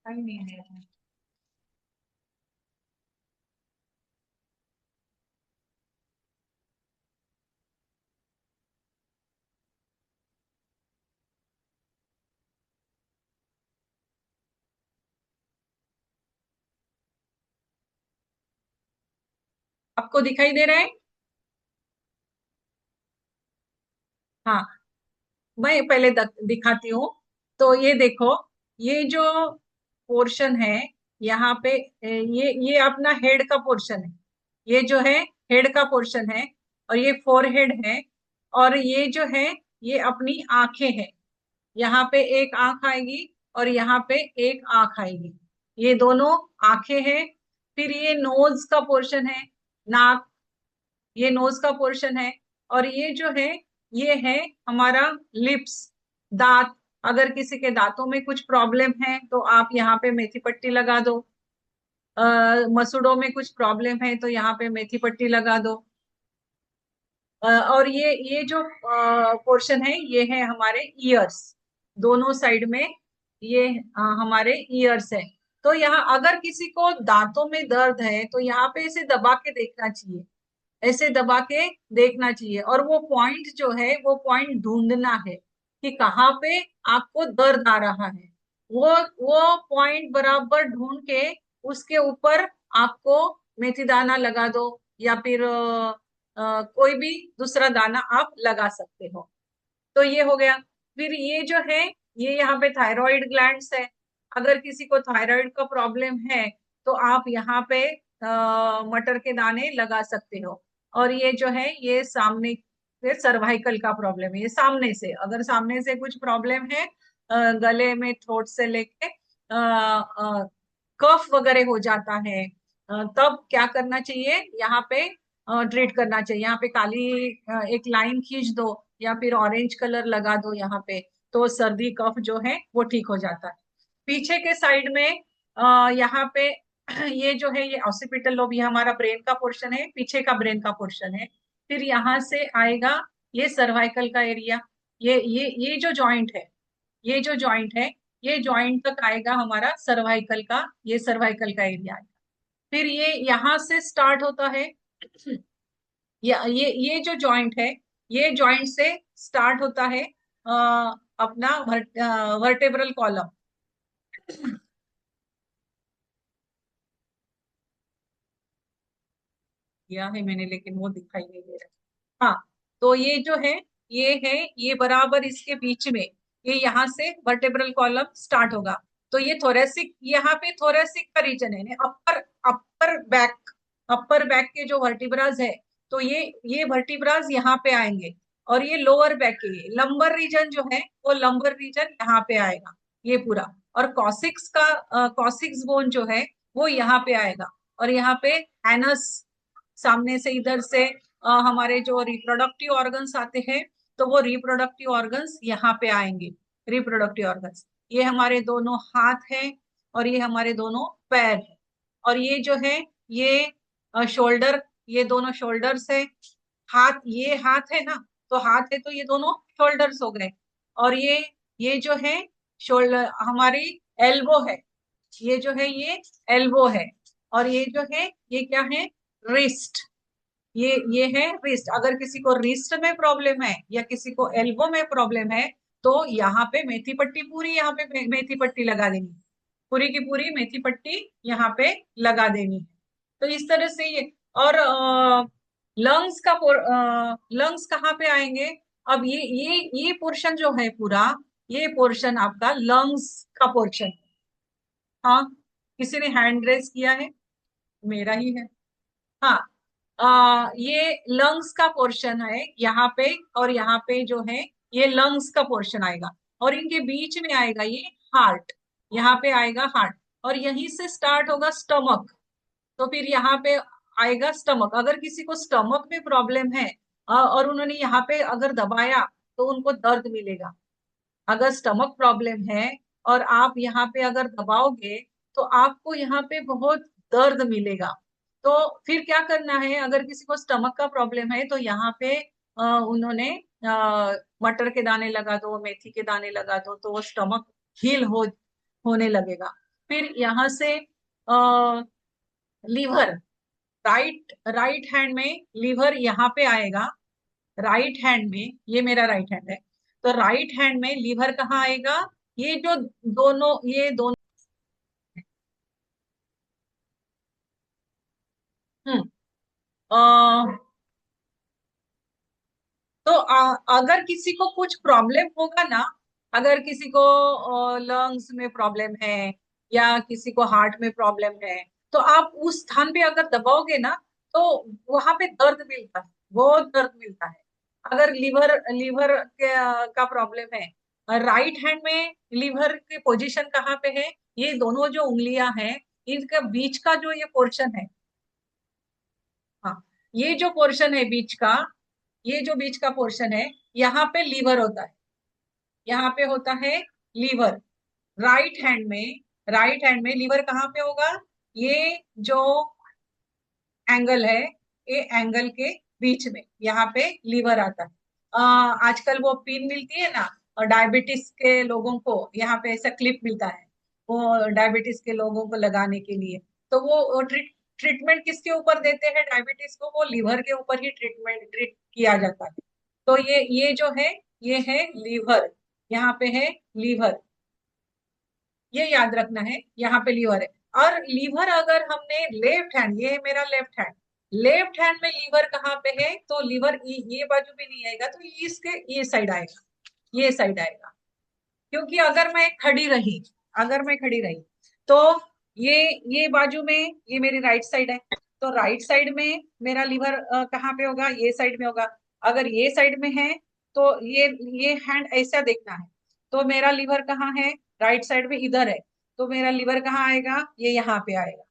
नहीं नहीं है। आपको दिखाई दे रहा है? हाँ, मैं पहले दिखाती हूँ। तो ये देखो, ये जो पोर्शन है यहाँ पे, ये अपना हेड का पोर्शन है। ये जो है हेड का पोर्शन है, और ये फोरहेड है। और ये जो है, ये अपनी आंखें हैं। यहाँ पे एक आंख आएगी और यहाँ पे एक आंख आएगी। ये दोनों आंखें हैं। फिर ये नोज का पोर्शन है, नाक। ये नोज का पोर्शन है। और ये जो है, ये है हमारा लिप्स, दांत। अगर किसी के दांतों में कुछ प्रॉब्लम है तो आप यहाँ पे मेथी पट्टी लगा दो। मसूड़ों में कुछ प्रॉब्लम है तो यहाँ पे मेथी पट्टी लगा दो। और ये जो पोर्शन है, ये है हमारे ईयर्स। दोनों साइड में ये हमारे ईयर्स है। तो यहाँ अगर किसी को दांतों में दर्द है तो यहाँ पे इसे दबा के देखना चाहिए। ऐसे दबा के देखना चाहिए, और वो पॉइंट जो है, वो पॉइंट ढूंढना है कि कहाँ पे आपको दर्द आ रहा है। वो वो पॉइंट बराबर ढूंढ के उसके ऊपर आपको मेथी दाना लगा दो, या फिर कोई भी दूसरा दाना आप लगा सकते हो। तो ये हो गया। फिर ये जो है, ये यहाँ पे थायराइड ग्लैंड्स है। अगर किसी को थायराइड का प्रॉब्लम है तो आप यहाँ पे मटर के दाने लगा सकते हो। और ये जो है, ये सामने से सर्वाइकल का प्रॉब्लम है, ये सामने से, अगर सामने से कुछ प्रॉब्लम है गले में, थ्रोट से लेके कफ वगैरह हो जाता है, तब क्या करना चाहिए, यहाँ पे ट्रीट करना चाहिए। यहाँ पे काली एक लाइन खींच दो, या फिर ऑरेंज कलर लगा दो यहाँ पे, तो सर्दी कफ जो है वो ठीक हो जाता है। पीछे के साइड में यहाँ पे ये जो है, ये ऑक्सीपिटल लोब, ये हमारा ब्रेन का पोर्शन है, पीछे का ब्रेन का पोर्शन है। फिर यहाँ से आएगा ये सर्वाइकल का एरिया। ये जो जॉइंट है, ये जो जॉइंट है, ये जॉइंट तक आएगा हमारा सर्वाइकल का, ये सर्वाइकल का एरिया आएगा। फिर ये यहाँ से स्टार्ट होता है, ये जो जॉइंट है, ये जॉइंट से स्टार्ट होता है अपना वर्टेब्रल कॉलम। किया है मैंने, लेकिन वो दिखाई नहीं दे रहा। हाँ, तो ये जो है, ये है, ये बराबर इसके बीच में, ये यहाँ से वर्टेब्रल कॉलम स्टार्ट होगा। तो ये थोरेसिक, यहाँ पे थोरेसिक का रीजन है, अपर अपर बैक, अपर बैक के जो वर्टिब्राज है, तो ये वर्टिब्राज यहाँ पे आएंगे। और ये लोअर बैक के, लंबर रीजन जो है, वो लंबर रीजन यहाँ पे आएगा, ये पूरा। और कॉसिक्स का, कॉसिक्स बोन जो है वो यहाँ पे आएगा। और यहाँ पे एनस, सामने से इधर से हमारे जो रिप्रोडक्टिव ऑर्गन्स आते हैं, तो वो रिप्रोडक्टिव ऑर्गन्स यहाँ पे आएंगे। रिप्रोडक्टिव ऑर्गन्स, ये हमारे दोनों हाथ हैं, और ये हमारे दोनों पैर हैं। और ये जो है, ये शोल्डर, ये दोनों शोल्डर्स है। हाथ, ये हाथ है ना, तो हाथ है, तो ये दोनों शोल्डर्स हो गए। और ये जो है शोल्डर, हमारी एल्बो है, ये जो है ये एल्बो है। और ये जो है, ये क्या है, रिस्ट। ये है रिस्ट। अगर किसी को रिस्ट में प्रॉब्लम है, या किसी को एल्बो में प्रॉब्लम है, तो यहाँ पे मेथी पट्टी, पूरी यहाँ पे मेथी पट्टी लगा देनी, पूरी की पूरी मेथी पट्टी यहाँ पे लगा देनी है। तो इस तरह से ये। और लंग्स का, लंग्स कहाँ पे आएंगे, अब ये पोर्शन जो है पूरा, ये पोर्शन आपका लंग्स का पोर्शन। हाँ, किसी ने हैंड रेस किया है, मेरा ही है। हाँ, ये लंग्स का पोर्शन है यहाँ पे, और यहाँ पे जो है, ये लंग्स का पोर्शन आएगा। और इनके बीच में आएगा ये हार्ट, यहाँ पे आएगा हार्ट। और यहीं से स्टार्ट होगा स्टमक, तो फिर यहाँ पे आएगा स्टमक। अगर किसी को स्टमक में प्रॉब्लम है और उन्होंने यहाँ पे अगर दबाया, तो उनको दर्द मिलेगा। अगर स्टमक प्रॉब्लम है और आप यहाँ पे अगर दबाओगे, तो आपको यहाँ पे बहुत दर्द मिलेगा। तो फिर क्या करना है, अगर किसी को स्टमक का प्रॉब्लम है, तो यहाँ पे उन्होंने मटर के दाने लगा दो, मेथी के दाने लगा दो, तो वो स्टमक हील होने लगेगा। फिर यहाँ से लीवर, राइट राइट हैंड में लीवर यहाँ पे आएगा। राइट हैंड में, ये मेरा राइट हैंड है, तो राइट हैंड में लीवर कहाँ आएगा, ये जो दोनों, ये दोनों। हम्म तो अगर किसी को कुछ प्रॉब्लम होगा ना, अगर किसी को लंग्स में प्रॉब्लम है, या किसी को हार्ट में प्रॉब्लम है, तो आप उस स्थान पे अगर दबाओगे ना, तो वहां पे दर्द मिलता है, बहुत दर्द मिलता है। अगर लीवर लीवर का प्रॉब्लम है, राइट हैंड में लीवर की पोजीशन कहाँ पे है, ये दोनों जो उंगलियां हैं, इनका बीच का जो ये पोर्शन है, हाँ, ये जो पोर्शन है बीच का, ये जो बीच का पोर्शन है, यहाँ पे लीवर होता है, यहाँ पे होता है लीवर। राइट हैंड में, राइट हैंड में लीवर कहाँ पे होगा, ये जो एंगल है, ये एंगल के बीच में यहाँ पे लीवर आता है। आजकल वो पिन मिलती है ना, और डायबिटीज के लोगों को यहाँ पे ऐसा क्लिप मिलता है, वो डायबिटीज के लोगों को लगाने के लिए। तो वो ट्रीटमेंट किसके ऊपर देते हैं डायबिटीज को, वो लीवर के ऊपर ही ट्रीट किया जाता है। तो ये जो है, ये है लीवर, यहाँ पे है लीवर, ये याद रखना है, यहाँ पे लीवर है। और लीवर अगर हमने लेफ्ट हैंड, ये है मेरा लेफ्ट हैंड, लेफ्ट हैंड में लीवर कहाँ पे है, तो लीवर ये बाजू भी नहीं आएगा, तो इसके ये साइड आएगा, ये साइड आएगा। क्योंकि अगर मैं खड़ी रही, अगर मैं खड़ी रही तो ये बाजू में ये मेरी राइट साइड है, तो राइट साइड में मेरा लीवर कहाँ पे होगा, ये साइड में होगा। अगर ये साइड में है तो ये हैंड ऐसा देखना है, तो मेरा लीवर कहाँ है, राइट साइड में इधर है, तो मेरा लीवर कहाँ आएगा, ये यहाँ पे आएगा।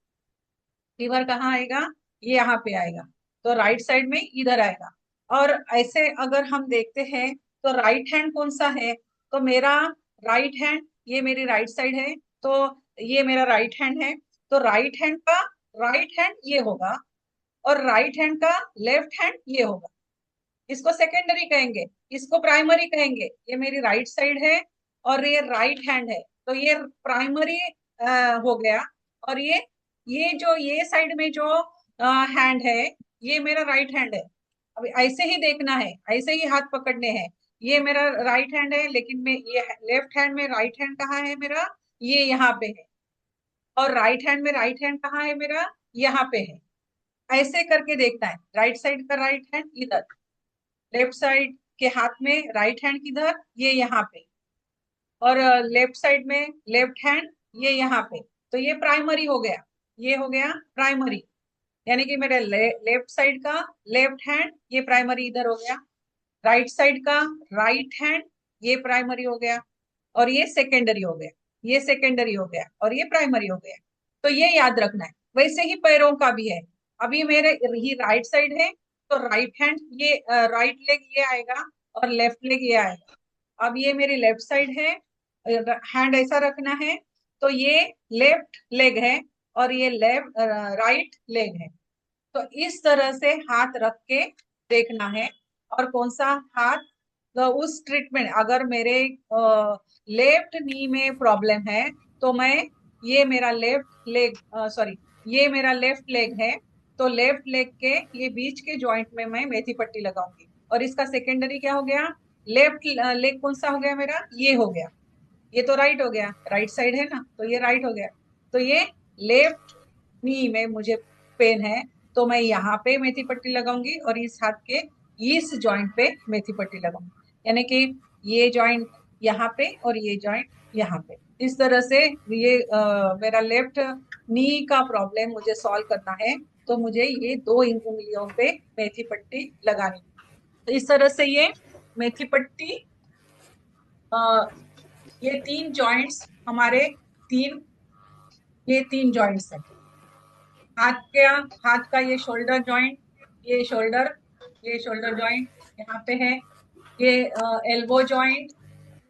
लीवर कहाँ आएगा, ये यहाँ पे आएगा, तो राइट साइड में इधर आएगा। और ऐसे अगर हम देखते हैं तो राइट हैंड कौन सा है, तो मेरा राइट हैंड, ये मेरी राइट साइड है, तो ये मेरा राइट हैंड है, तो राइट हैंड का राइट हैंड ये होगा, और राइट हैंड का लेफ्ट हैंड ये होगा। इसको सेकेंडरी कहेंगे, इसको प्राइमरी कहेंगे। ये मेरी राइट साइड है और ये राइट हैंड है, तो ये प्राइमरी हो गया। और ये जो ये साइड में जो हैंड है, ये मेरा राइट हैंड है। अभी ऐसे ही देखना है, ऐसे ही हाथ पकड़ने हैं। ये मेरा राइट हैंड है, लेकिन मैं ये लेफ्ट हैंड में राइट हैंड कहाँ है मेरा, ये यहाँ पे है। और राइट हैंड में राइट हैंड कहाँ है मेरा, यहाँ पे है। ऐसे करके देखना है, राइट साइड का राइट हैंड इधर, लेफ्ट साइड के हाथ में राइट हैंड किधर, ये यहाँ पे। और लेफ्ट साइड में लेफ्ट हैंड ये यहाँ पे। तो ये प्राइमरी हो गया, ये हो गया प्राइमरी। यानी कि मेरे लेफ्ट साइड का लेफ्ट हैंड ये प्राइमरी इधर हो गया, राइट साइड का राइट हैंड ये प्राइमरी हो गया, और ये सेकेंडरी हो गया, ये सेकेंडरी हो गया, और ये प्राइमरी हो गया। तो ये याद रखना है। वैसे ही पैरों का भी है। अभी मेरे ही राइट साइड है, तो राइट हैंड ये राइट लेग ये आएगा, और लेफ्ट लेग ये आएगा। अब ये मेरी लेफ्ट साइड है, हैंड ऐसा रखना है, तो ये लेफ्ट लेग है, और ये लेफ्ट राइट लेग है। तो इस तरह से हाथ रख के देखना है। और कौन सा हाथ, तो उस ट्रीटमेंट, अगर मेरे लेफ्ट नी में प्रॉब्लम है, तो मैं ये मेरा लेफ्ट लेग, सॉरी, ये मेरा लेफ्ट लेग है, तो लेफ्ट लेग के ये बीच के जॉइंट में मैं मेथी पट्टी लगाऊंगी। और इसका सेकेंडरी क्या हो गया, लेफ्ट लेग कौन सा हो गया मेरा, ये हो गया। ये तो राइट हो गया, राइट साइड है ना, तो ये राइट हो गया। तो ये लेफ्ट नी में मुझे पेन है, तो मैं यहाँ पे मेथी पट्टी लगाऊंगी, और इस हाथ के इस जॉइंट पे मेथी पट्टी लगाऊंगी। यानी कि ये जॉइंट यहाँ पे और ये जॉइंट यहाँ पे। इस तरह से ये मेरा लेफ्ट नी का प्रॉब्लम मुझे सॉल्व करना है, तो मुझे ये दो उंगलियों पे मेथी पट्टी लगानी है। तो इस तरह से ये मेथी पट्टी, ये तीन जॉइंट्स हमारे, तीन, ये तीन जॉइंट्स हैं। हाथ का, हाथ का ये शोल्डर जॉइंट, ये शोल्डर, ये शोल्डर जॉइंट यहाँ पे है। ये एल्बो जॉइंट,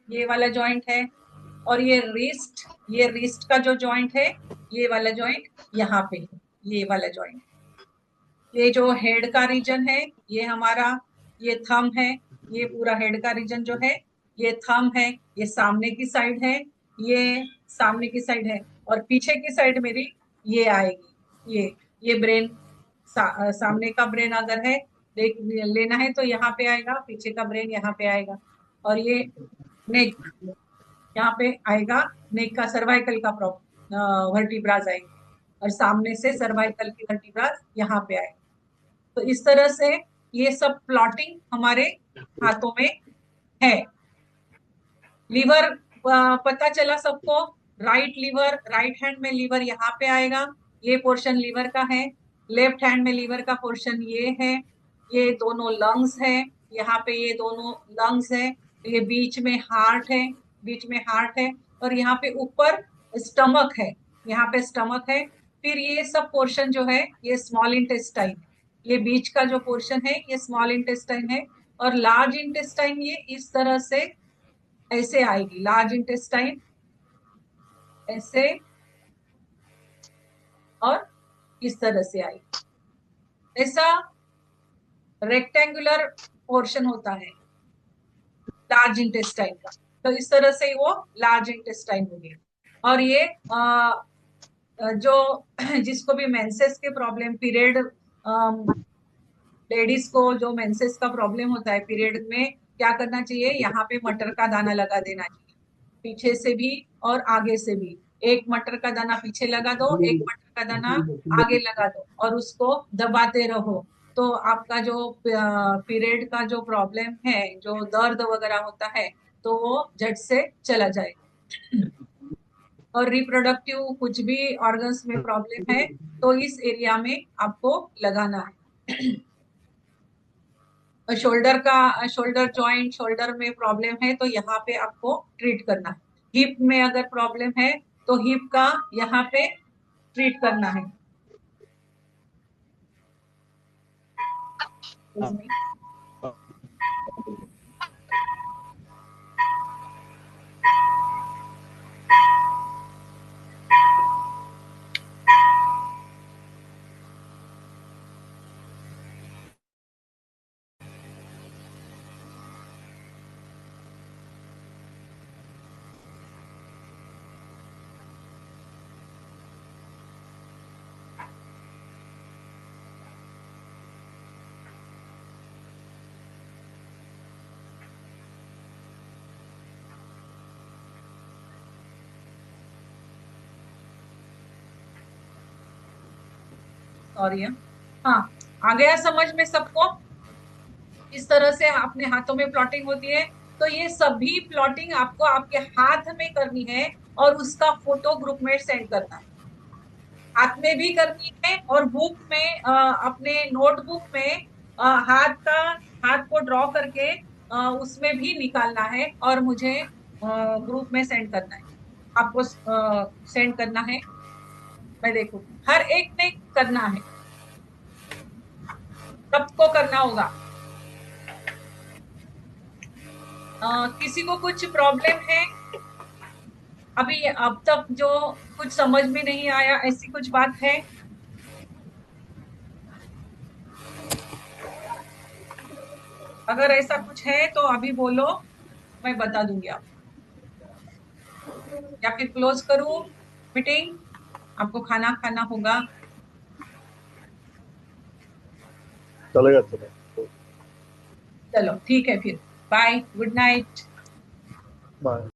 ये वाला जॉइंट है। और ये रिस्ट का जो जॉइंट है, ये वाला जॉइंट यहाँ पे है, ये वाला जॉइंट। ये जो हेड का रीजन है, ये हमारा, ये थंब है, ये पूरा हेड का रीजन जो है ये थंब है, ये सामने की साइड है, ये सामने की साइड है। और पीछे की साइड मेरी ये आएगी, ये ब्रेन, सामने का ब्रेन अगर है देख लेना है तो यहाँ पे आएगा, पीछे का ब्रेन यहाँ पे आएगा। और ये नेक यहाँ पे आएगा, नेक का सर्वाइकल का प्रॉब्लम, वर्टिब्रास आएगी, और सामने से सर्वाइकल की वर्टिब्रास यहाँ पे आएगी। तो इस तरह से ये सब प्लॉटिंग हमारे हाथों में है। लीवर पता चला सबको, राइट लीवर, राइट हैंड में लीवर यहाँ पे आएगा, ये पोर्शन लीवर का है। लेफ्ट हैंड में लीवर का पोर्शन ये है, ये दोनों लंग्स है, यहाँ पे ये दोनों लंग्स है। ये बीच में हार्ट है, बीच में हार्ट है, और यहाँ पे ऊपर स्टमक है, यहाँ पे स्टमक है। फिर ये सब पोर्शन जो है ये स्मॉल इंटेस्टाइन है, ये बीच का जो पोर्शन है ये स्मॉल इंटेस्टाइन है। और लार्ज इंटेस्टाइन ये इस तरह से ऐसे आएगी, लार्ज इंटेस्टाइन ऐसे, और इस तरह से आएगी। ऐसा रेक्टेंगुलर पोर्शन होता है लार्ज इंटेस्टाइन का। तो इस तरह से वो लार्ज इंटेस्टाइन हो गया। और ये जो जिसको भी मेंसेस के प्रॉब्लम, पीरियड, लेडीज को जो मेंसेस का प्रॉब्लम होता है पीरियड में, क्या करना चाहिए, यहाँ पे मटर का दाना लगा देना चाहिए, पीछे से भी और आगे से भी। एक मटर का दाना पीछे लगा दो, एक मटर का दाना आगे लगा दो और उसको दबाते रहो। तो आपका जो पीरियड का जो प्रॉब्लम है, जो दर्द वगैरह होता है, तो वो झट से चला जाए। और रिप्रोडक्टिव कुछ भी ऑर्गन्स में प्रॉब्लम है तो इस एरिया में आपको लगाना है। शोल्डर जॉइंट, शोल्डर में प्रॉब्लम है तो यहाँ पे आपको ट्रीट करना है। हिप में अगर प्रॉब्लम है तो हिप का यहाँ पे ट्रीट करना है। सॉरी। हाँ, आ गया समझ में सबको? इस तरह से अपने हाथों में प्लॉटिंग होती है। तो ये सभी प्लॉटिंग आपको आपके हाथ में करनी है और उसका फोटो ग्रुप में सेंड करना है। हाथ में भी करनी है और बुक में अपने नोटबुक में हाथ को ड्रॉ करके उसमें भी निकालना है और मुझे ग्रुप में सेंड करना है। आपको सेंड करना है, मैं देखूं हर एक ने करना है, सबको करना होगा। किसी को कुछ प्रॉब्लम है अभी अब तक जो कुछ समझ में नहीं आया, ऐसी कुछ बात है? अगर ऐसा कुछ है तो अभी बोलो, मैं बता दूंगी आपको। या फिर क्लोज करूं मीटिंग? आपको खाना खाना होगा। चलेगा चलेगा। चलो ठीक है फिर, बाय, गुड नाइट। बाय।